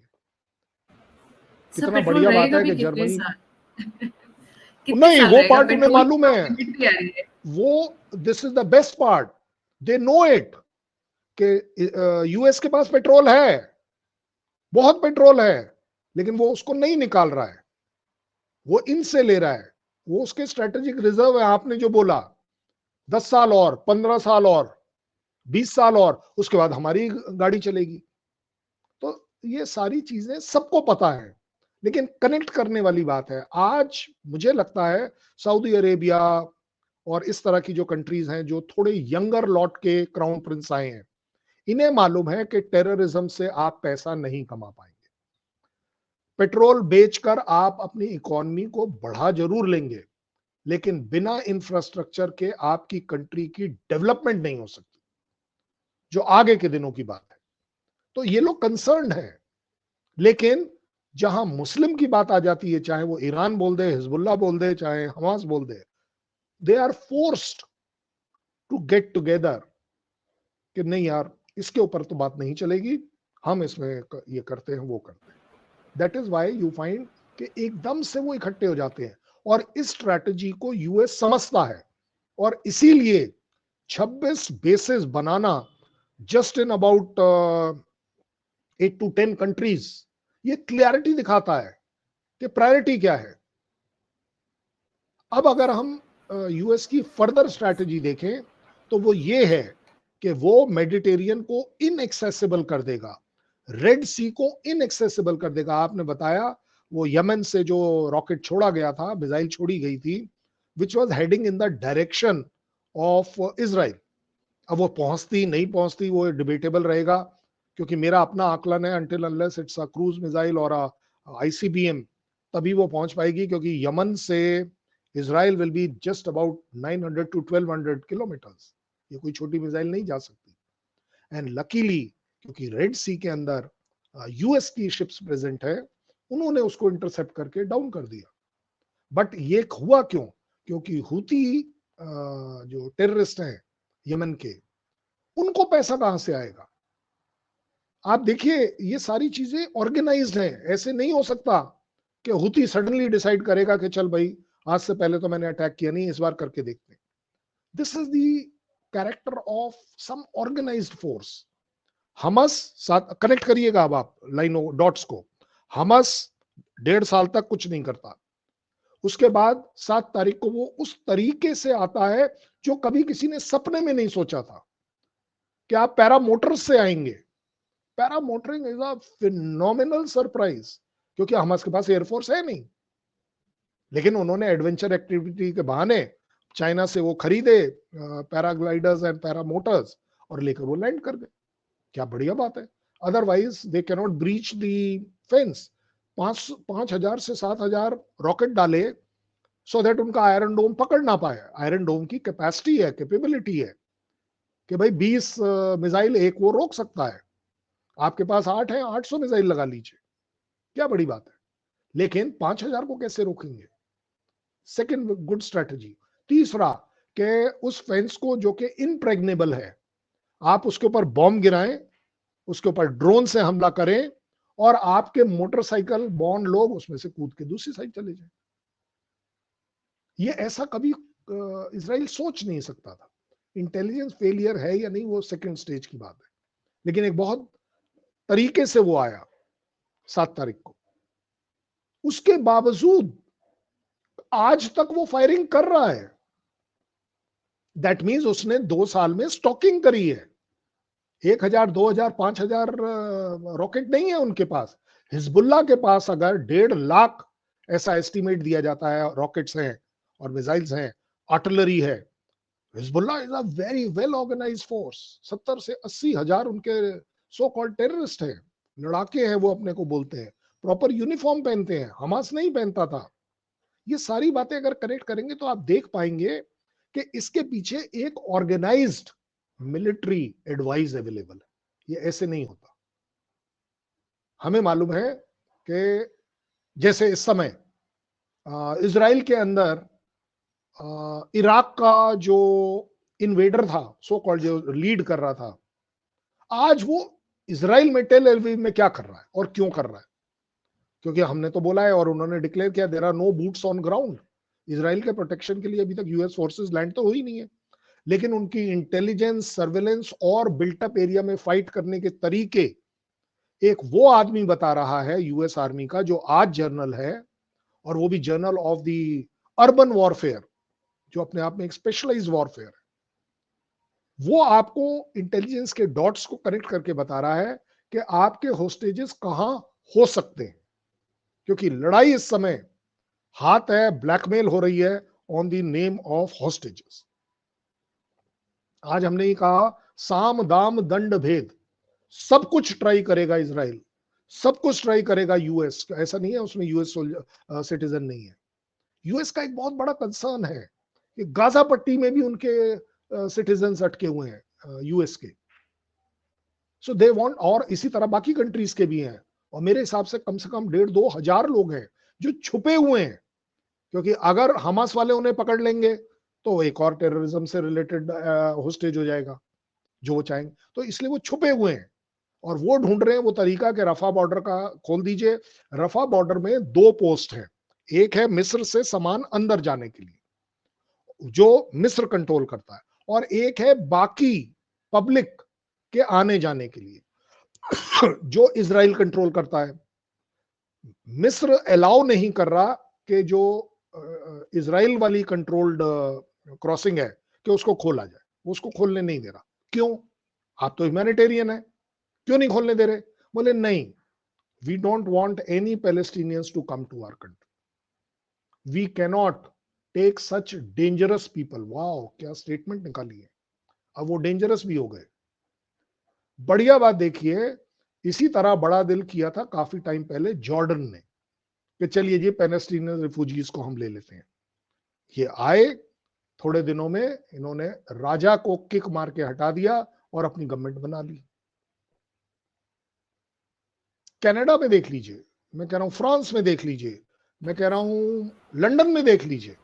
सब कितना पेट्रोल बढ़िया बात रहेगा है भी कि कितने जर्मनी, साल? कितने नहीं साल वो रहेगा पार्ट उन्हें पेट्रोल की मालूम है, लिमिट भी आ रही है। वो this is the best part, they know it कि यूएस के पास पेट्रोल है, बहुत पेट्रोल है, लेकिन वो उसको नहीं निकाल रहा है, वो इनसे ले रहा है। वो उसके स्ट्रेटेजिक रिजर्व है। आपने जो बोला 10 साल और 15 साल और 20 साल और उसके बाद हमारी गाड़ी चलेगी। तो ये सारी चीजें सबको पता है, लेकिन कनेक्ट करने वाली बात है। आज मुझे लगता है सऊदी अरेबिया और इस तरह की जो कंट्रीज हैं जो थोड़े यंगर लॉट के क्राउन प्रिंस आए हैं, इन्हें मालूम है कि टेररिज्म से आप पैसा नहीं कमा पाएंगे। पेट्रोल बेचकर आप अपनी इकोनॉमी को बढ़ा जरूर लेंगे, लेकिन बिना इंफ्रास्ट्रक्चर के आपकी कंट्री की डेवलपमेंट नहीं हो सकती, जो आगे के दिनों की बात है। तो ये लोग कंसर्न्ड है, लेकिन जहां मुस्लिम की बात आ जाती है, चाहे वो ईरान बोल दे, हिजबुल्लाह बोल दे, चाहे हमास बोल दे, they are forced to get together कि नहीं यार, इसके ऊपर तो बात नहीं चलेगी, हम इसमें ये करते हैं वो करते हैं। That is why you find कि एकदम से वो इकट्ठे हो जाते हैं, और इस स्ट्रैटेजी को यूएस समझता है, और इसीलिए 26 bases banana just in about 8 to 10 countries, ये क्लियरिटी दिखाता है कि प्रायोरिटी क्या है। अब अगर हम यूएस की फर्दर स्ट्रैटेजी देखें तो वो ये है कि वो मेडिटेरियन को इनएक्सेसिबल कर देगा, रेड सी को इनएक्सेसिबल कर देगा। आपने बताया वो यमन से जो रॉकेट छोड़ा गया था, मिसाइल छोड़ी गई थी, which was heading in the direction of Israel. अब वो पहुंचती नहीं पहुंचती वो डिबेटेबल रहेगा, क्योंकि मेरा अपना आकलन है until unless it's a cruise missile और आईसीबीएम, तभी वो पहुंच पाएगी, क्योंकि यमन से Israel will be just about 900 to 1200 kilometres. ये कोई छोटी मिसाइल नहीं जा सकती। एंड लकीली क्योंकि रेड सी के अंदर यूएस की शिप्स प्रेजेंट है, उन्होंने उसको इंटरसेप्ट करके डाउन कर दिया। बट ये हुआ क्यों? क्योंकि हुती जो टेररिस्ट हैं यमन के, उनको पैसा कहां से आएगा? आप देखिए ये सारी चीजें ऑर्गेनाइज्ड है। ऐसे नहीं हो सकता कि हुती सडनली डिसाइड करेगा कि चल भाई आज से पहले तो मैंने अटैक किया नहीं, इस बार करके देखते हैं। This is the character of some organised force. Hamas साथ कनेक्ट करिएगा अब आप लाइनों डॉट्स को। हमास 1.5 साल तक कुछ नहीं करता। उसके बाद 7 तारीख को वो उस तरीके से आता है जो कभी किसी ने सपने में नहीं सोचा था कि आप पैरा मोटर्स से आएंगे। Para motoring is a phenomenal surprise, क्योंकि हमारे के पास एयरफोर्स है नहीं, लेकिन उन्होंने एडवेंचर एक्टिविटी के बहाने चाइना से वो खरीदे पैराग्लाइडर्स एंड पैरा मोटर्स और लेकर वो लैंड कर गए। क्या बढ़िया बात है। Otherwise they can not breach the fence. 5,000 से 7,000 रॉकेट डाले सो दैट उनका आयरन डोम पकड़ ना पाए। आयरन डोम की कैपेसिटी है, कैपेबिलिटी है कि भाई 20 मिसाइल एक वो रोक सकता है। आपके पास 8 है, 800 मिसाइल लगा लीजिए, क्या बड़ी बात है। लेकिन 5,000 को कैसे रोकेंगे? Second good strategy. तीसरा कि उस फेंस को जो कि इनप्रेग्नेबल है, आप उसके ऊपर बॉम्ब गिराएं, उसके ऊपर ड्रोन से हमला करें और आपके मोटरसाइकिल बॉन्ड लोग उसमें से कूद के दूसरी साइड चले जाएं। ये ऐसा कभी इजराइल सोच नहीं सकता था। इंटेलिजेंस फेलियर है या नहीं वो सेकंड स्टेज की बात है, लेकिन एक बहुत तरीके से वो आया 7 तारीख को। उसके बावजूद आज तक वो फायरिंग कर रहा है। दैट मीन्स उसने 2 साल में स्टॉकिंग करी है। 1,000, 2,000, 5,000 रॉकेट नहीं है उनके पास। हिजबुल्ला के पास अगर 1.5 लाख ऐसा एस्टिमेट दिया जाता है रॉकेट्स हैं और मिसाइल्स हैं, आर्टिलरी है। Hezbollah is a very well organised force. 70 से 80 हजार उनके सो कॉल्ड टेररिस्ट हैं, लड़ाके हैं, वो अपने को बोलते हैं, प्रॉपर यूनिफॉर्म पहनते हैं, हमास नहीं पहनता था। ये सारी बातें अगर कनेक्ट करेंगे तो आप देख पाएंगे कि इसके पीछे एक ऑर्गेनाइज्ड मिलिट्री एडवाइस अवेलेबल है। ये ऐसे नहीं होता। हमें मालूम है कि जैसे इस समय इजराइल के अंदर इराक का जो इन्वेडर था, सो कॉल्ड, जो लीड कर रहा था, आज वो इजराइल में टेल अवीव में क्या कर रहा है और क्यों कर रहा है? क्योंकि हमने तो बोला है और उन्होंने डिक्लेयर किया there are no boots on ground. Israel के प्रोटेक्शन के लिए अभी तक यूएस फोर्सेस लैंड तो हुई नहीं है, लेकिन उनकी इंटेलिजेंस, सर्वेलेंस और बिल्टअप एरिया में फाइट करने के तरीके एक वो आदमी बता रहा है यूएस आर्मी का, जो आज जर्नल है, और वो भी journal of the urban warfare, जो अपने आप में एक स्पेशलाइज्ड वॉरफेयर है। वो आपको इंटेलिजेंस के डॉट्स को कनेक्ट करके बता रहा है कि आपके होस्टेजेस कहां हो सकते हैं, क्योंकि लड़ाई इस समय हाथ है, ब्लैकमेल हो रही है on the name of hostages. आज हमने ही कहा साम दाम दंड भेद, सब कुछ ट्राई करेगा इजराइल, सब कुछ ट्राई करेगा यूएस। ऐसा नहीं है उसमें यूएस सिटीजन नहीं है। यूएस का एक बहुत बड़ा कंसर्न है कि गाजा पट्टी में भी उनके सिटीजन अटके हुए हैं यूएस के। सो दे वांट, और इसी तरह बाकी कंट्रीज के भी हैं, और मेरे हिसाब से कम 1,500-2 हजार लोग हैं जो छुपे हुए हैं, क्योंकि अगर हमास वाले उन्हें पकड़ लेंगे तो एक और टेररिज्म से रिलेटेड होस्टेज हो जाएगा जो वो चाहेंगे। तो इसलिए वो छुपे हुए हैं और वो ढूंढ रहे हैं वो तरीका कि रफा बॉर्डर का खोल दीजिए। रफा बॉर्डर में 2 पोस्ट है, एक है मिस्र से सामान अंदर जाने के लिए जो मिस्र कंट्रोल करता है, और एक है बाकी पब्लिक के आने जाने के लिए जो इजराइल कंट्रोल करता है। मिस्र अलाउ नहीं कर रहा कि जो इजराइल वाली कंट्रोल्ड क्रॉसिंग है कि उसको खोला जाए, उसको खोलने नहीं दे रहा। क्यों? आप तो ह्यूमैनिटेरियन है, क्यों नहीं खोलने दे रहे? बोले नहीं, we don't want any Palestinians to come to our country, we cannot take such dangerous people. Wow, क्या स्टेटमेंट निकाली है। अब वो डेंजरस भी हो गए। बढ़िया बात देखिए, इसी तरह बड़ा दिल किया था काफी टाइम पहले जॉर्डन ने कि चलिए जी पैलेस्टीनियन रिफ्यूजीज को हम ले लेते हैं। ये आए, थोड़े दिनों में इन्होंने राजा को किक मार के हटा दिया और अपनी गवर्नमेंट बना ली। कनाडा में देख लीजिए, मैं कह रहा हूं फ्रांस में देख लीजिए, मैं कह रहा हूं लंदन में देख लीजिए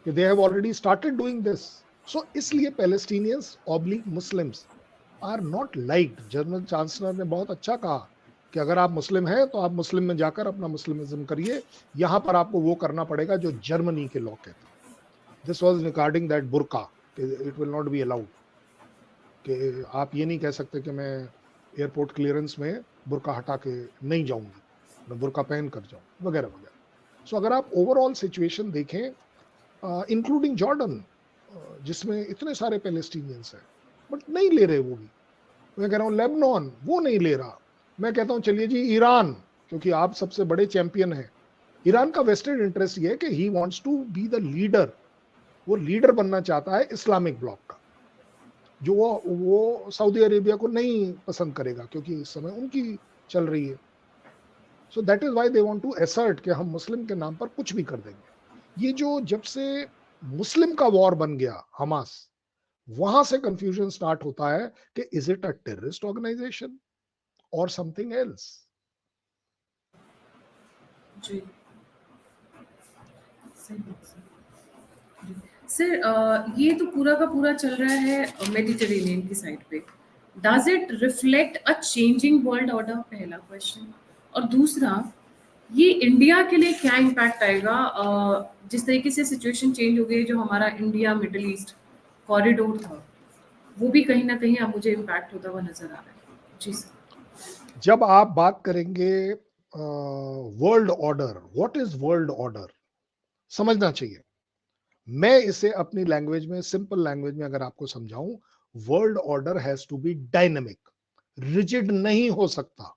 कि they have already started doing this. So इसलिए Palestinians oblique Muslims are not liked. German chancellor ने बहुत अच्छा कहा कि अगर आप मुस्लिम हैं तो आप मुस्लिम में जाकर अपना मुस्लिमिज्म करिए, यहां पर आपको वो करना पड़ेगा जो जर्मनी के लॉ कहते हैं। This was regarding that burqa, it will not be allowed, कि आप ये नहीं कह सकते कि मैं एयरपोर्ट क्लियरेंस में बुर्का हटा के नहीं जाऊंगी। बुर्का पहन कर जाओ, वगैरह वगैरह। सो अगर आप ओवरऑल सिचुएशन देखें, इंक्लूडिंग जॉर्डन, जिसमें इतने सारे पैलेस्टीनियंस हैं, बट नहीं ले रहे वो भी। मैं कह रहा हूँ लेबनान, वो नहीं ले रहा। मैं कहता हूँ चलिए जी ईरान, क्योंकि आप सबसे बड़े चैंपियन हैं। ईरान का वेस्टेड इंटरेस्ट ये है कि he wants to be the leader, वो लीडर बनना चाहता है इस्लामिक ब्लॉक का, जो वो सऊदी अरेबिया को नहीं पसंद करेगा, क्योंकि इस समय उनकी चल रही है। So that is why they want to assert कि हम मुस्लिम के नाम पर कुछ भी कर देंगे। ये जो जब से मुस्लिम का वॉर बन गया हमास, वहां से कंफ्यूजन स्टार्ट होता है कि is it a terrorist organisation और समथिंग एल्स। जी सही बात है। जी। सर ये तो पूरा का पूरा चल रहा है मेडिटेरेनियन की साइड पे। Does it reflect a changing world order, पहला क्वेश्चन। और दूसरा, ये इंडिया के लिए क्या इम्पैक्ट आएगा? जिस तरीके से सिचुएशन चेंज हो गई, जो हमारा इंडिया मिडिल ईस्ट कॉरिडोर था, वो भी कहीं ना कहीं अब मुझे इम्पैक्ट होता हुआ नजर आ रहा है। जी सर। जब आप बात करेंगे world order, what is world order, समझना चाहिए। मैं इसे अपनी लैंग्वेज में, सिंपल लैंग्वेज में अगर आपको समझाऊं, world order has to be dynamic, rigid नहीं हो सकता।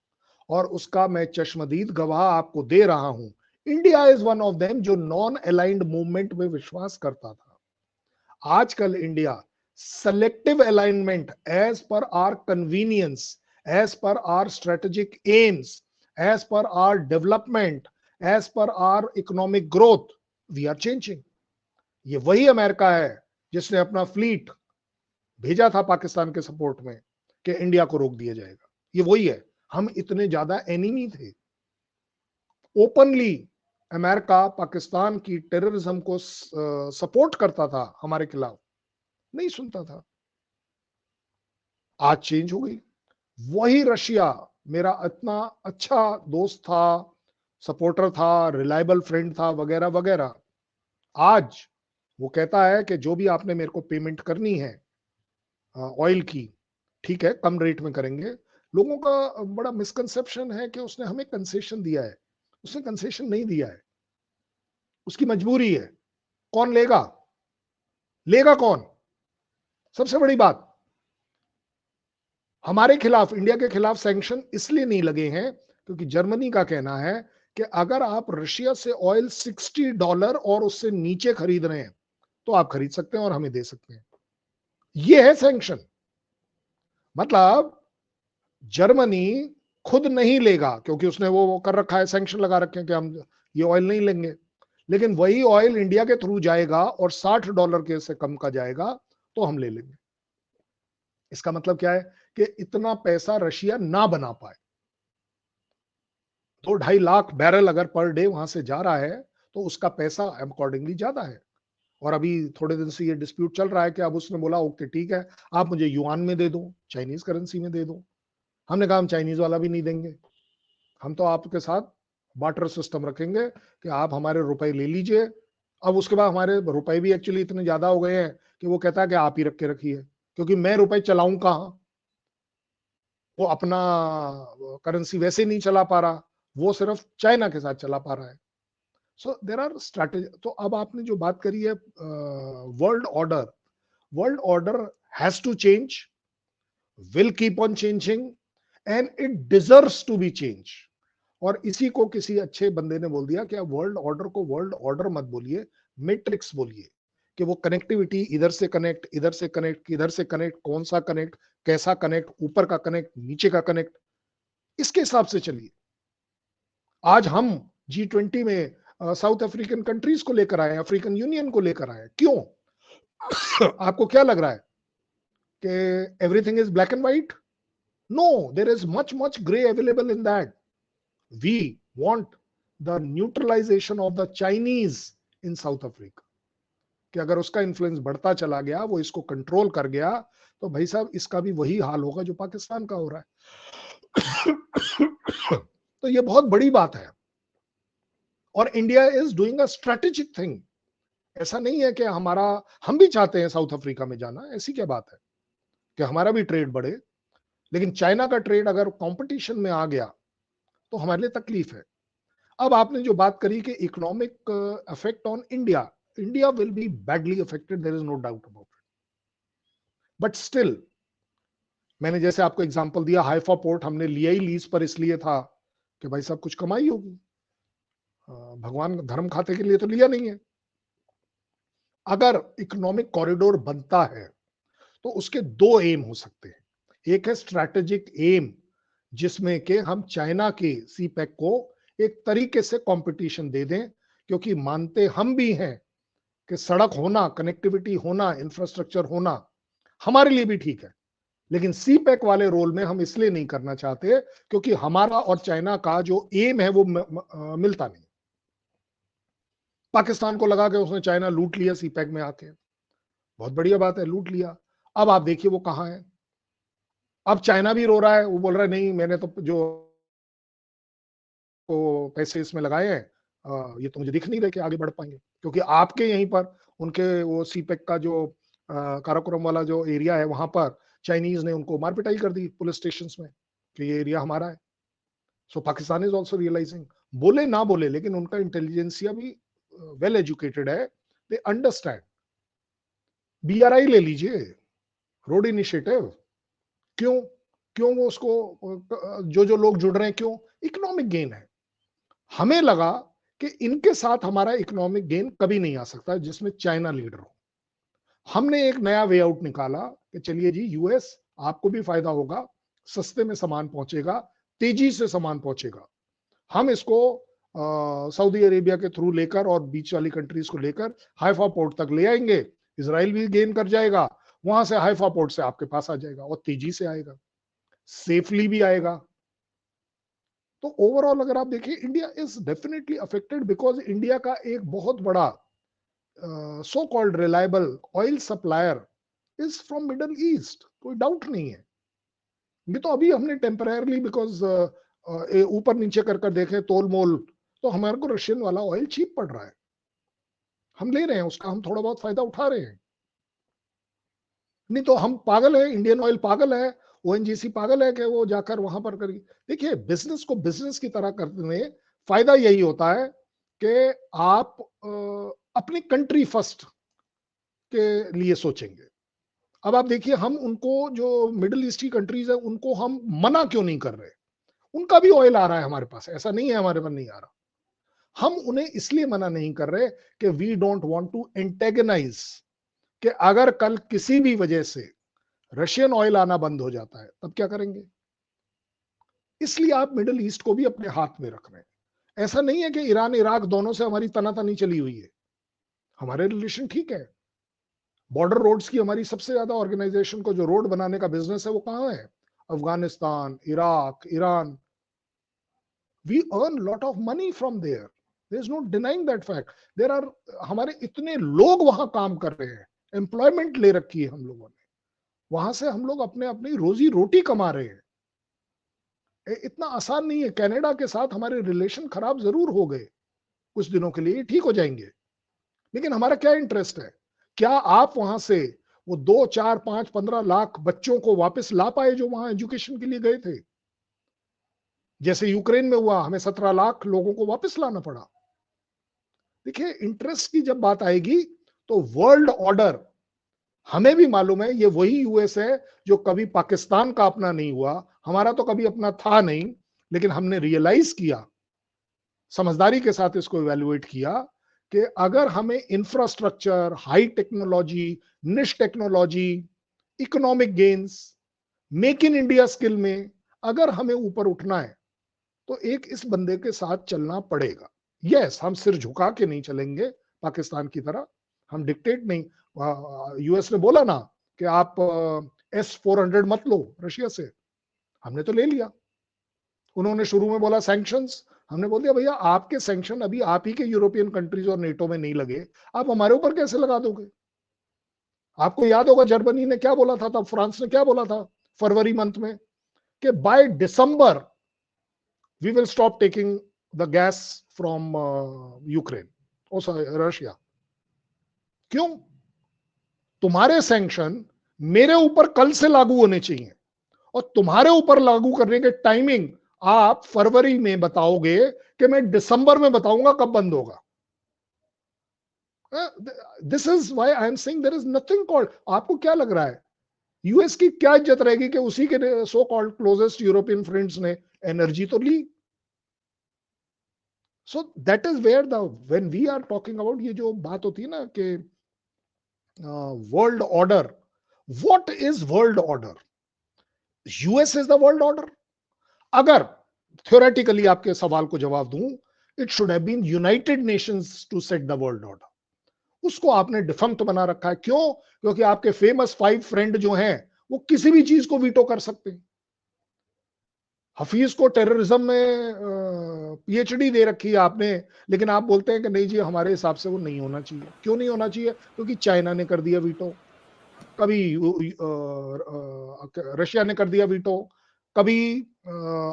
और उसका मैं चश्मदीद गवाह आपको दे रहा हूं। India is one of them जो नॉन अलाइंड मूवमेंट में विश्वास करता था। आजकल India selective alignment, as per our convenience, as per our strategic aims, as per our development, as per our economic growth, we are changing. ये वही अमेरिका है जिसने अपना फ्लीट भेजा था पाकिस्तान के सपोर्ट में कि इंडिया को रोक दिया जाएगा। ये वही है। हम इतने ज्यादा एनिमी थे। ओपनली अमेरिका पाकिस्तान की टेररिज्म को सपोर्ट करता था, हमारे खिलाफ नहीं सुनता था। आज चेंज हो गई। वही रशिया, मेरा इतना अच्छा दोस्त था, सपोर्टर था, रिलायबल फ्रेंड था, वगैरह वगैरह, आज वो कहता है कि जो भी आपने मेरे को पेमेंट करनी है ऑयल की, ठीक है कम रेट में करेंगे। लोगों का बड़ा मिसकंसेप्शन है कि उसने हमें कंसेशन दिया है। उसने कंसेशन नहीं दिया है, उसकी मजबूरी है। कौन लेगा? लेगा कौन? सबसे बड़ी बात, हमारे खिलाफ, इंडिया के खिलाफ सैंक्शन इसलिए नहीं लगे हैं क्योंकि जर्मनी का कहना है कि अगर आप रशिया से ऑयल $60 और उससे नीचे खरीद रहे हैं तो आप खरीद सकते हैं और हमें दे सकते हैं। यह है सैंक्शन। मतलब जर्मनी खुद नहीं लेगा क्योंकि उसने वो कर रखा है, सैंक्शन लगा रखे हैं कि हम ये ऑयल नहीं लेंगे। लेकिन वही ऑयल इंडिया के थ्रू जाएगा और $60 के से कम का जाएगा तो हम ले लेंगे। इसका मतलब क्या है कि इतना पैसा रशिया ना बना पाए। 2-2.5 लाख बैरल अगर पर डे वहां से जा रहा है तो उसका पैसा अकॉर्डिंगली ज्यादा है। और अभी थोड़े दिन से ये डिस्प्यूट चल रहा है कि अब उसने बोला ओके ठीक है, आप मुझे युआन में दे दो, चाइनीज करेंसी में दे दो। हमने कहा हम चाइनीज वाला भी नहीं देंगे, हम तो आपके साथ बार्टर सिस्टम रखेंगे कि आप हमारे रुपए ले लीजिए। अब उसके बाद हमारे रुपए भी एक्चुअली इतने ज्यादा हो गए हैं कि वो कहता है कि आप ही रख के रखिए, क्योंकि मैं रुपए चलाऊं कहाँ? वो अपना करेंसी वैसे नहीं चला पा रहा, वो सिर्फ चाइना के साथ चला पा रहा है। So there are strategy. तो अब आपने जो बात करी है world order, world order has to change, will keep on changing and it deserves to be changed। और इसी को किसी अच्छे बंदे ने बोल दिया कि आप वर्ल्ड ऑर्डर को वर्ल्ड ऑर्डर मत बोलिए, मैट्रिक्स बोलिए। कि वो कनेक्टिविटी, इधर से कनेक्ट, इधर से कनेक्ट, इधर से कनेक्ट, कौन सा कनेक्ट, कैसा कनेक्ट, ऊपर का कनेक्ट, नीचे का कनेक्ट, इसके हिसाब से चलिए। आज हम G20 में साउथ अफ्रीकन कंट्रीज को लेकर आए, अफ्रीकन यूनियन को लेकर आए। क्यों? आपको क्या लग रहा है कि everything is black and white? No, there is much gray available in that. We want the neutralization of the Chinese in South Africa। कि अगर उसका इन्फ्लुएंस बढ़ता चला गया, वो इसको कंट्रोल कर गया, तो भाई साहब इसका भी वही हाल होगा जो पाकिस्तान का हो रहा है। तो ये बहुत बड़ी बात है। और India is doing a strategic thing. ऐसा नहीं है कि हम भी चाहते हैं साउथ अफ्रीका में जाना, ऐसी क्या बात है कि हमारा भी ट्रेड बढ़े। लेकिन चाइना का ट्रेड अगर कंपटीशन में आ गया तो हमारे लिए तकलीफ है। अब आपने जो बात करी कि economic effect on India, India will be badly affected, there is no doubt about it, but still मैंने जैसे आपको एग्जांपल दिया, हाइफा पोर्ट हमने लिया ही लीज पर इसलिए था कि भाई साहब कुछ कमाई होगी, भगवान धर्म खाते के लिए तो लिया नहीं है। अगर इकोनॉमिक कॉरिडोर बनता है तो उसके दो एम हो सकते हैं। एक है स्ट्रैटेजिक एम, जिसमें कि हम चाइना के सीपैक को एक तरीके से कंपटीशन दे दें, क्योंकि मानते हम भी हैं कि सड़क होना, कनेक्टिविटी होना, इंफ्रास्ट्रक्चर होना हमारे लिए भी ठीक है, लेकिन सीपैक वाले रोल में हम इसलिए नहीं करना चाहते क्योंकि हमारा और चाइना का जो एम है वो मिलता नहीं। पाकिस्तान को लगा कि उसने चाइना लूट लिया सीपैक में आके, बहुत बढ़िया बात है, लूट लिया। अब आप देखिए वो कहां है। अब चाइना भी रो रहा है, वो बोल रहा है नहीं मैंने तो जो पैसे इसमें लगाए हैं, ये तो मुझे दिख नहीं रहे कि आगे बढ़ पाएंगे, क्योंकि आपके यहीं पर उनके वो सीपैक का जो काराकोरम वाला जो एरिया है वहां पर चाइनीज ने उनको मार पिटाई कर दी पुलिस स्टेशन में कि ये एरिया हमारा है। सो पाकिस्तान इज ऑल्सो रियलाइजिंग, बोले ना बोले लेकिन उनका इंटेलिजेंसिया भी वेल एजुकेटेड है, दे अंडरस्टैंड। बीआरआई ले लीजिए, रोड इनिशिएटिव, क्यों क्यों वो उसको जो जो लोग जुड़ रहे हैं, क्यों? इकोनॉमिक गेन है। हमें लगा कि इनके साथ हमारा इकोनॉमिक गेन कभी नहीं आ सकता जिसमें चाइना लीडर हो। हमने एक नया वे आउट निकाला कि चलिए जी यूएस, आपको भी फायदा होगा, सस्ते में सामान पहुंचेगा, तेजी से सामान पहुंचेगा। हम इसको सऊदी अरेबिया के थ्रू लेकर और बीच वाली कंट्रीज को लेकर हाइफा पोर्ट तक ले आएंगे। इसराइल भी गेन कर जाएगा, वहां से हाइफा पोर्ट से आपके पास आ जाएगा और तेजी से आएगा, सेफली भी आएगा। तो ओवरऑल अगर आप देखिए, India is definitely affected because India का एक बहुत बड़ा so called reliable oil supplier is from middle east, कोई डाउट नहीं है। ये तो अभी हमने टेम्पररली बिकॉज ऊपर नीचे कर देखे तोल मोल, तो हमारे को रशियन वाला ऑयल चीप पड़ रहा है, हम ले रहे हैं उसका, हम थोड़ा बहुत फायदा उठा रहे हैं। नहीं तो हम पागल है, इंडियन ऑयल पागल है, ओएनजीसी पागल है कि वो जाकर वहां पर करेगी। देखिए बिजनेस को बिजनेस की तरह करने में फायदा यही होता है कि आप अपनी कंट्री फर्स्ट के लिए सोचेंगे। अब आप देखिए हम उनको, जो मिडिल ईस्टी कंट्रीज है, उनको हम मना क्यों नहीं कर रहे? उनका भी ऑयल आ रहा है हमारे पास, ऐसा नहीं है हमारे पास नहीं आ रहा। हम उन्हें इसलिए मना नहीं कर रहे कि we don't want to antagonise, कि अगर कल किसी भी वजह से रशियन ऑयल आना बंद हो जाता है तब क्या करेंगे? इसलिए आप मिडिल ईस्ट को भी अपने हाथ में रख रहे हैं। ऐसा नहीं है कि ईरान इराक दोनों से हमारी तनातनी चली हुई है, हमारे रिलेशन ठीक है। बॉर्डर रोड्स की हमारी सबसे ज्यादा ऑर्गेनाइजेशन को जो रोड बनाने का बिजनेस है वो कहां है? Afghanistan, Iraq, Iran. We earn lot of money from there, there is no denying that fact. There are, हमारे इतने लोग वहां काम कर रहे हैं, एम्प्लॉयमेंट ले रखी है हम लोगों ने, वहां से हम लोग अपने अपनी रोजी रोटी कमा रहे हैं। इतना आसान नहीं है। कनाडा के साथ हमारे रिलेशन खराब जरूर हो गए कुछ दिनों के लिए, ठीक हो जाएंगे, लेकिन हमारा क्या इंटरेस्ट है? क्या आप वहां से वो 2 4 5 15 लाख बच्चों को वापस ला पाए जो वहां एजुकेशन के लिए गए थे? जैसे यूक्रेन में हुआ, हमें 17 लाख लोगों को वापस लाना पड़ा। देखिए इंटरेस्ट की जब बात आएगी तो वर्ल्ड ऑर्डर हमें भी मालूम है, ये वही यूएस है जो कभी पाकिस्तान का अपना नहीं हुआ, हमारा तो कभी अपना था नहीं, लेकिन हमने रियलाइज किया, समझदारी के साथ इसको इवेल्युएट किया कि अगर हमें इंफ्रास्ट्रक्चर, हाई टेक्नोलॉजी, निश technology, economic gains, make in India skill में अगर हमें यूपर उठना है तो एक इस बंदे के साथ चलना पड़ेगा। यस, हम सिर झुका के नहीं चलेंगे पाकिस्तान की तरह, हम डिक्टेट नहीं। यूएस ने बोला ना कि आप S-400 मत लो रशिया से, हमने तो ले लिया। उन्होंने शुरू में बोला सैंक्शंस, हमने बोल दिया भैया आपके सैंक्शन अभी आप ही के यूरोपियन कंट्रीज और नेटो में नहीं लगे, आप हमारे ऊपर कैसे लगा दोगे? आपको याद होगा जर्मनी ने क्या बोला था, तब फ्रांस ने क्या बोला था फरवरी मंथ में, कि by December we will stop taking the gas from Ukraine और रशिया। क्यों? तुम्हारे सैंक्शन मेरे ऊपर कल से लागू होने चाहिए और तुम्हारे ऊपर लागू करने के टाइमिंग आप फरवरी में बताओगे कि मैं दिसंबर में बताऊंगा कब बंद होगा। This is why I am saying there is nothing called. आपको क्या लग रहा है यूएस की क्या इज्जत रहेगी कि उसी के so called closest European friends ने एनर्जी तो ली। So that is where the when we are talking about, ये जो बात होती है ना कि world order, what is world order? US is the world order? अगर थ्योरेटिकली आपके सवाल को जवाब दूं, it should have been United Nations to set the world order. उसको आपने डिफंक्ट बना रखा है। क्यों? क्योंकि आपके फेमस 5 फ्रेंड जो हैं वो किसी भी चीज को वीटो कर सकते हैं। हफीज को टेररिज्म में पीएचडी दे रखी है आपने, लेकिन आप बोलते हैं कि नहीं जी हमारे हिसाब से वो नहीं होना चाहिए। क्यों नहीं होना चाहिए? क्योंकि चाइना ने कर दिया वीटो, कभी रशिया ने कर दिया वीटो, कभी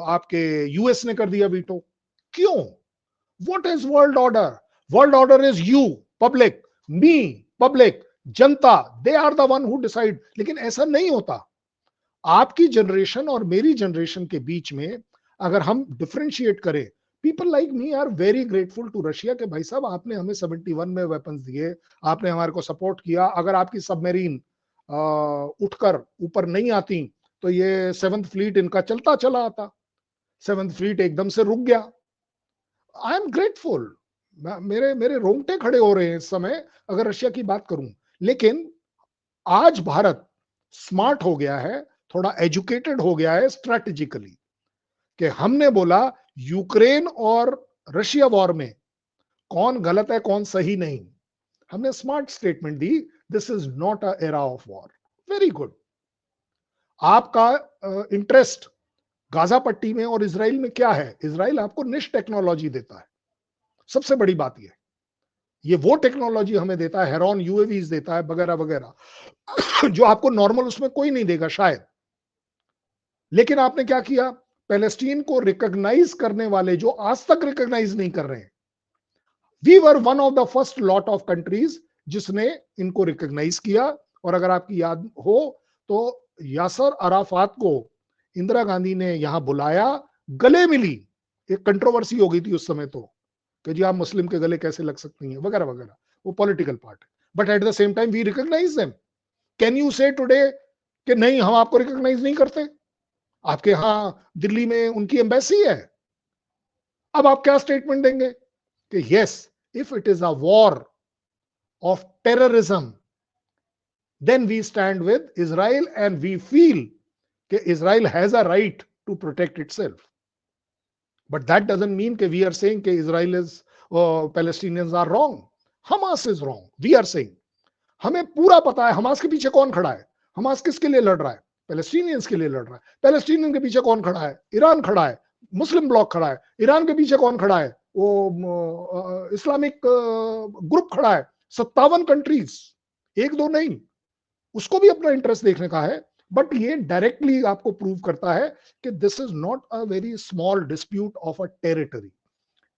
आपके यूएस ने कर दिया वीटो। क्यों? What is world order? World order is you public, me public, जनता, they are the one who decide. लेकिन ऐसा नहीं होता। आपकी जनरेशन और मेरी जनरेशन के बीच में अगर हम डिफरेंशिएट करें, people like me are very grateful to Russia के भाई साहब आपने हमें 71 में वेपन्स दिए, आपने हमारे को सपोर्ट किया। अगर आपकी सबमरीन उठकर ऊपर नहीं आती तो ये 7th फ्लीट इनका चलता चला आता। 7th फ्लीट एकदम से रुक गया। आई एम ग्रेटफुल, मेरे मेरे रोंगटे खड़े हो रहे हैं इस समय अगर रशिया की बात करूं। लेकिन आज भारत स्मार्ट हो गया है, थोड़ा एजुकेटेड हो गया है स्ट्रेटेजिकली, कि हमने बोला यूक्रेन और रशिया वॉर में कौन गलत है कौन सही नहीं। हमने smart statement the, this is not a era of war. Very good. आपका इंटरेस्ट गाजा पट्टी में और इसराइल में क्या है? इसराइल आपको निश टेक्नोलॉजी देता है, सबसे बड़ी बात यह, ये वो टेक्नोलॉजी हमें देता है, हेरॉन यूएवीज देता है वगैरह वगैरह, जो आपको नॉर्मल उसमें कोई नहीं देगा शायद। लेकिन आपने क्या किया? पैलेस्टीन को रिकॉग्नाइज करने वाले जो आज तक रिकॉग्नाइज नहीं कर रहे हैं, we were one of the first lot of countries जिसने इनको रिकॉग्नाइज किया। और अगर आपकी याद हो तो यासर अराफात को इंदिरा गांधी ने यहां बुलाया, गले मिली, एक कंट्रोवर्सी हो गई थी उस समय तो कि जी आप मुस्लिम के गले कैसे लग सकती हैं वगैरह वगैरह, वो पॉलिटिकल पार्ट है। But at the same time we recognise them. Can you say today कि नहीं हम आपको रिकॉग्नाइज नहीं करते? आपके यहां दिल्ली में उनकी एम्बेसी है। अब आप क्या स्टेटमेंट देंगे कि yes if it is a war of terrorism then we stand with Israel and we feel that Israel has a right to protect itself. But that doesn't mean that we are saying that Israel is Palestinians are wrong. Hamas is wrong. We are saying हमें पूरा पता है हमास के पीछे कौन खड़ा है। हमास किसके लिए लड़ रहा है? पैलेस्टीनियंस के लिए लड़ रहा है। पैलेस्टीनियन के पीछे कौन खड़ा है? ईरान खड़ा है, मुस्लिम ब्लॉक खड़ा है। ईरान के पीछे कौन खड़ा है? वो इस्लामिक ग्रुप खड़ा है। 57 कंट्रीज, एक दो नहीं, उसको भी अपना इंटरेस्ट देखने का है। बट ये डायरेक्टली आपको प्रूव करता है कि this is not a very small dispute of a territory,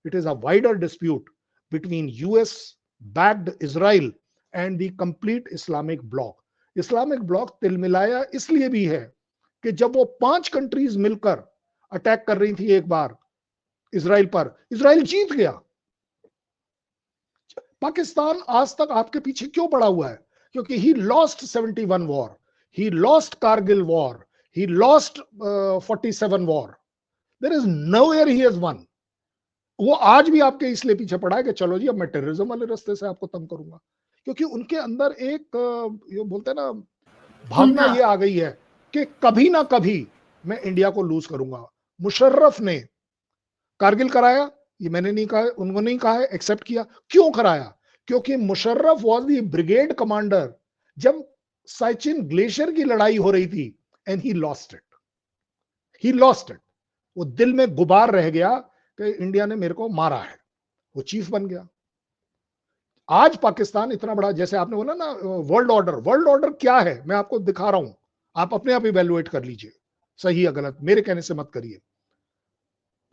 it is a wider dispute between US backed Israel and the complete Islamic block. Islamic block तिलमिलाया इसलिए भी है कि जब वो 5 कंट्रीज मिलकर अटैक कर रही थी एक बार इजराइल पर, इजराइल जीत गया। पाकिस्तान आज तक आपके पीछे क्यों पड़ा हुआ है? क्योंकि he lost 71 war, he lost Kargil war, he lost 47 war. There is nowhere he has won. वो आज भी आपके इसलिए पीछे पड़ा है कि चलो जी अब मैं टेररिज्म वाले रास्ते से आपको तंग करूंगा। क्योंकि उनके अंदर एक ये बोलते हैं ना भावना ये आ गई है कि कभी ना कभी मैं इंडिया को लूज करूंगा। मुशर्रफ ने कारगिल कराया, ये मैंने नहीं कहा, उन्होंने नहीं कहा है, एक्सेप्ट किया। क्यों कराया? क्योंकि Musharraf was the brigade commander जब साइचिन ग्लेशियर की लड़ाई हो रही थी and he lost it, he lost it. वो दिल में गुबार रह गया कि इंडिया ने मेरे को मारा है, वो चीफ बन गया। आज पाकिस्तान इतना बड़ा, जैसे आपने बोला ना वर्ल्ड ऑर्डर, वर्ल्ड ऑर्डर क्या है मैं आपको दिखा रहा हूं, आप अपने आप इवैल्यूएट कर लीजिए, सही या गलत मेरे कहने से मत करिए।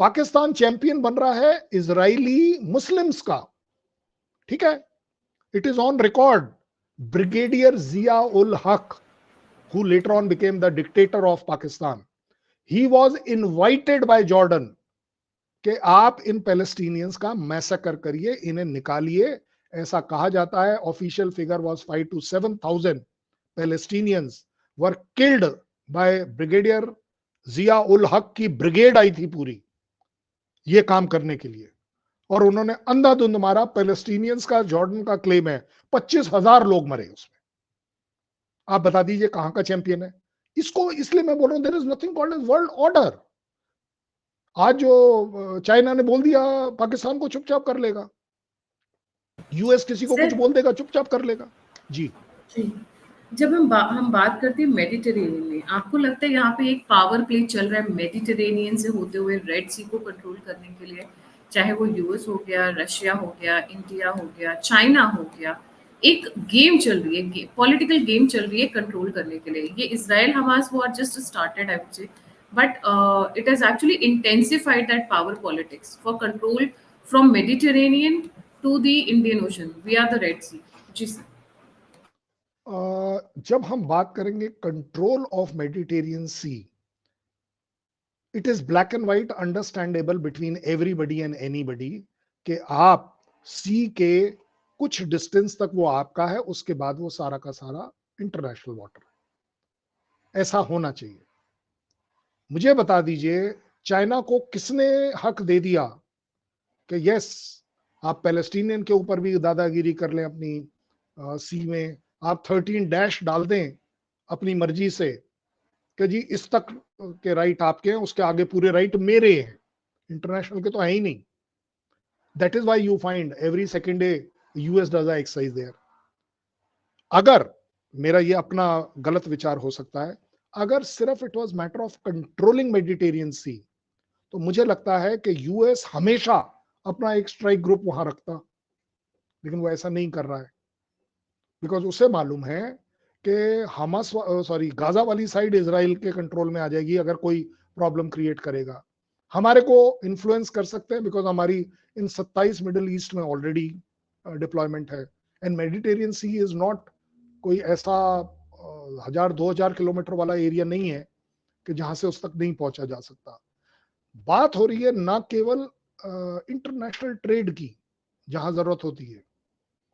पाकिस्तान चैंपियन बन रहा है इजरायली मुस्लिम्स का, ठीक है, it is on record. Brigadier Zia ul Haq, who later on became the dictator of Pakistan, he was invited by Jordan कि आप इन पैलेस्टीनियंस का मैसेकर करिए, इन्हें निकालिए। ऐसा कहा जाता है, official figure was 5 to 7,000 Palestinians were killed by brigadier Zia ul Haq की ब्रिगेड आई थी पूरी ये काम करने के लिए, और उन्होंने अंधाधुंध मारा। पैलेस्टीनियंस का जॉर्डन का क्लेम है 25,000 लोग मरे उसमें। आप बता दीजिए कहां का चैंपियन है इसको। इसलिए मैं बोल रहा हूं there is nothing called as world order. आज जो चाइना ने बोल दिया पाकिस्तान को चुपचाप कर लेगा, यूएस किसी को कुछ बोल देगा चुपचाप कर लेगा। जी जी, जब हम बात करते हैं मेडिटेरेनियन में, आपको लगता है यहाँ पे एक पावर प्ले चल रहा है मेडिटेरेनियन से होते हुए रेड सी को कंट्रोल करने के लिए, चाहे वो यूएस हो गया, रशिया हो गया, इंडिया हो गया, चाइना हो गया, एक गेम चल रही है, पॉलिटिकल गेम चल रही है कंट्रोल करने के लिए। ये Israel Hamas war just started I would say, but it has actually intensified that power politics for control from Mediterranean to the Indian Ocean we are the Red Sea. जी सर। जब हम बात करेंगे control of Mediterranean sea, it is black and white understandable between everybody and anybody कि आप सी के कुछ डिस्टेंस तक वो आपका है, उसके बाद वो सारा का सारा इंटरनेशनल वाटर है। ऐसा होना चाहिए। मुझे बता दीजिए चाइना को किसने हक दे दिया कि यस आप पैलेस्टीनियन के ऊपर भी दादागिरी कर लें अपनी सी में, आप 13 डैश डाल दें अपनी मर्जी से कि जी इस तक के राइट आपके हैं, उसके आगे पूरे राइट मेरे हैं। इंटरनेशनल के तो है ही नहीं। That is why you find every second day US does a exercise there. अगर मेरा ये अपना गलत विचार हो सकता है, अगर सिर्फ it was matter of controlling Mediterranean sea, तो मुझे लगता है कि यूएस हमेशा अपना एक स्ट्राइक ग्रुप वहां रखता, लेकिन वो ऐसा नहीं कर रहा है बिकॉज उसे मालूम है कि हमास गाजा वाली साइड इजराइल के कंट्रोल में आ जाएगी अगर कोई प्रॉब्लम क्रिएट करेगा। हमारे को इन्फ्लुएंस कर सकते हैं बिकॉज हमारी इन 27 मिडिल ईस्ट में ऑलरेडी डिप्लॉयमेंट है, and Mediterranean sea is not कोई ऐसा 1,000-2,000 किलोमीटर वाला एरिया नहीं है कि जहां से उस तक नहीं पहुंचा जा सकता। बात हो रही है ना केवल इंटरनेशनल ट्रेड की जहां जरूरत होती है,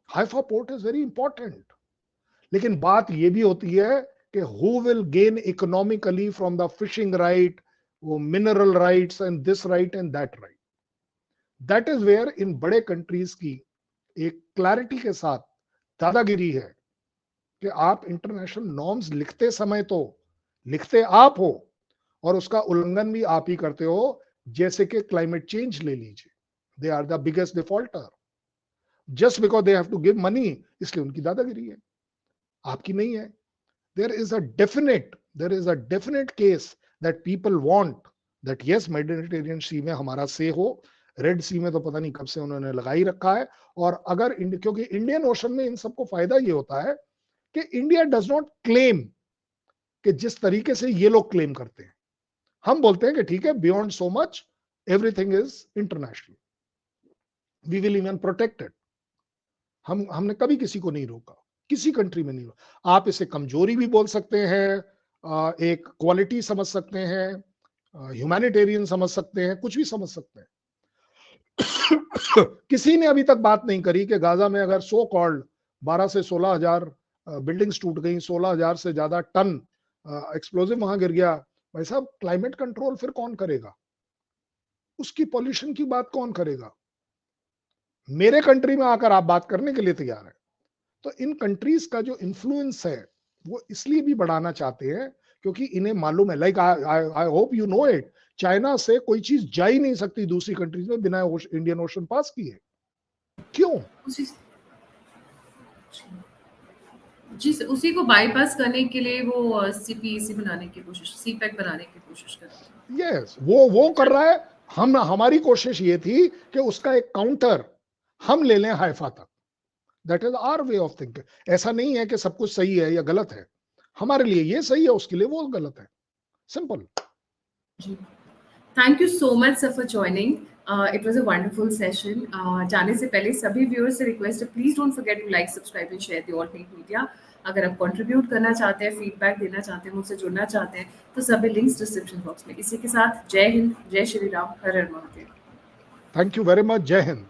Haifa port is very important, लेकिन बात यह भी होती है कि who will gain economically from the fishing right, वो mineral rights and this right and that right. That is where in बड़े कंट्रीज की एक क्लैरिटी के साथ दादागिरी है कि आप इंटरनेशनल नॉर्म्स लिखते समय तो लिखते आप हो और उसका उल्लंघन भी आप ही करते हो। जैसे कि क्लाइमेट चेंज ले लीजिए, they are the biggest defaulter just because they have to give money, इसलिए उनकी दादागिरी है, आपकी नहीं है। there is a definite case that people want that yes Mediterranean sea में हमारा से हो, रेड सी में तो पता नहीं कब से उन्होंने लगा ही रखा है। और अगर क्योंकि इंडियन ओशन में इन सबको फायदा ये होता है कि इंडिया डज नॉट क्लेम कि जिस तरीके से ये लोग क्लेम करते हैं। हम बोलते हैं कि ठीक है beyond so much everything is international, we will even protected. हमने कभी किसी को नहीं रोका, किसी कंट्री में नहीं रोका। आप इसे कमजोरी भी बोल सकते हैं, एक क्वालिटी समझ सकते हैं, ह्यूमैनिटेरियन समझ सकते हैं, कुछ भी समझ सकते हैं। किसी ने अभी तक बात नहीं करी कि गाजा में अगर सो कॉल्ड 12 से 16,000 बिल्डिंग्स टूट गई, 16,000 से ज्यादा टन एक्सप्लोजिव वहां गिर गया, भाई साहब क्लाइमेट कंट्रोल फिर कौन करेगा? उसकी पॉल्यूशन की बात कौन करेगा? मेरे कंट्री में आकर आप बात करने के लिए तैयार है। तो इन कंट्रीज का जो इन्फ्लुएंस है वो इसलिए भी बढ़ाना चाहते हैं क्योंकि इन्हें मालूम है, like I hope you know it, China से कोई चीज जा ही नहीं सकती दूसरी कंट्रीज में बिना इंडियन ओशन पास किए। क्यों? जी उसी को बाईपास करने के लिए वो सीपीईसी बनाने की कोशिश, सीपैक बनाने की कोशिश कर रहे हैं। यस, वो कर रहा है। हमारी कोशिश ये थी कि उसका एक काउंटर हम ले लें हाइफा तक। That is our way of thinking. ऐसा नहीं है कि सब कुछ सही है या गलत है, हमारे लिए ये सही है, उसके लिए वो गलत है, सिंपल। जी, thank you so much sir for joining. It was a wonderful session. जाने से पहले सभी व्यूअर्स से रिक्वेस्ट है, please don't forget to like, subscribe and share the all need media. अगर आप कंट्रीब्यूट करना चाहते हैं, फीडबैक देना चाहते हैं, मुझसे जुड़ना चाहते हैं, तो सभी लिंक्स डिस्क्रिप्शन बॉक्स में। इसी के साथ जय हिंद, जय श्री राम, हर हर Mahadev. Thank you very much. जय हिंद।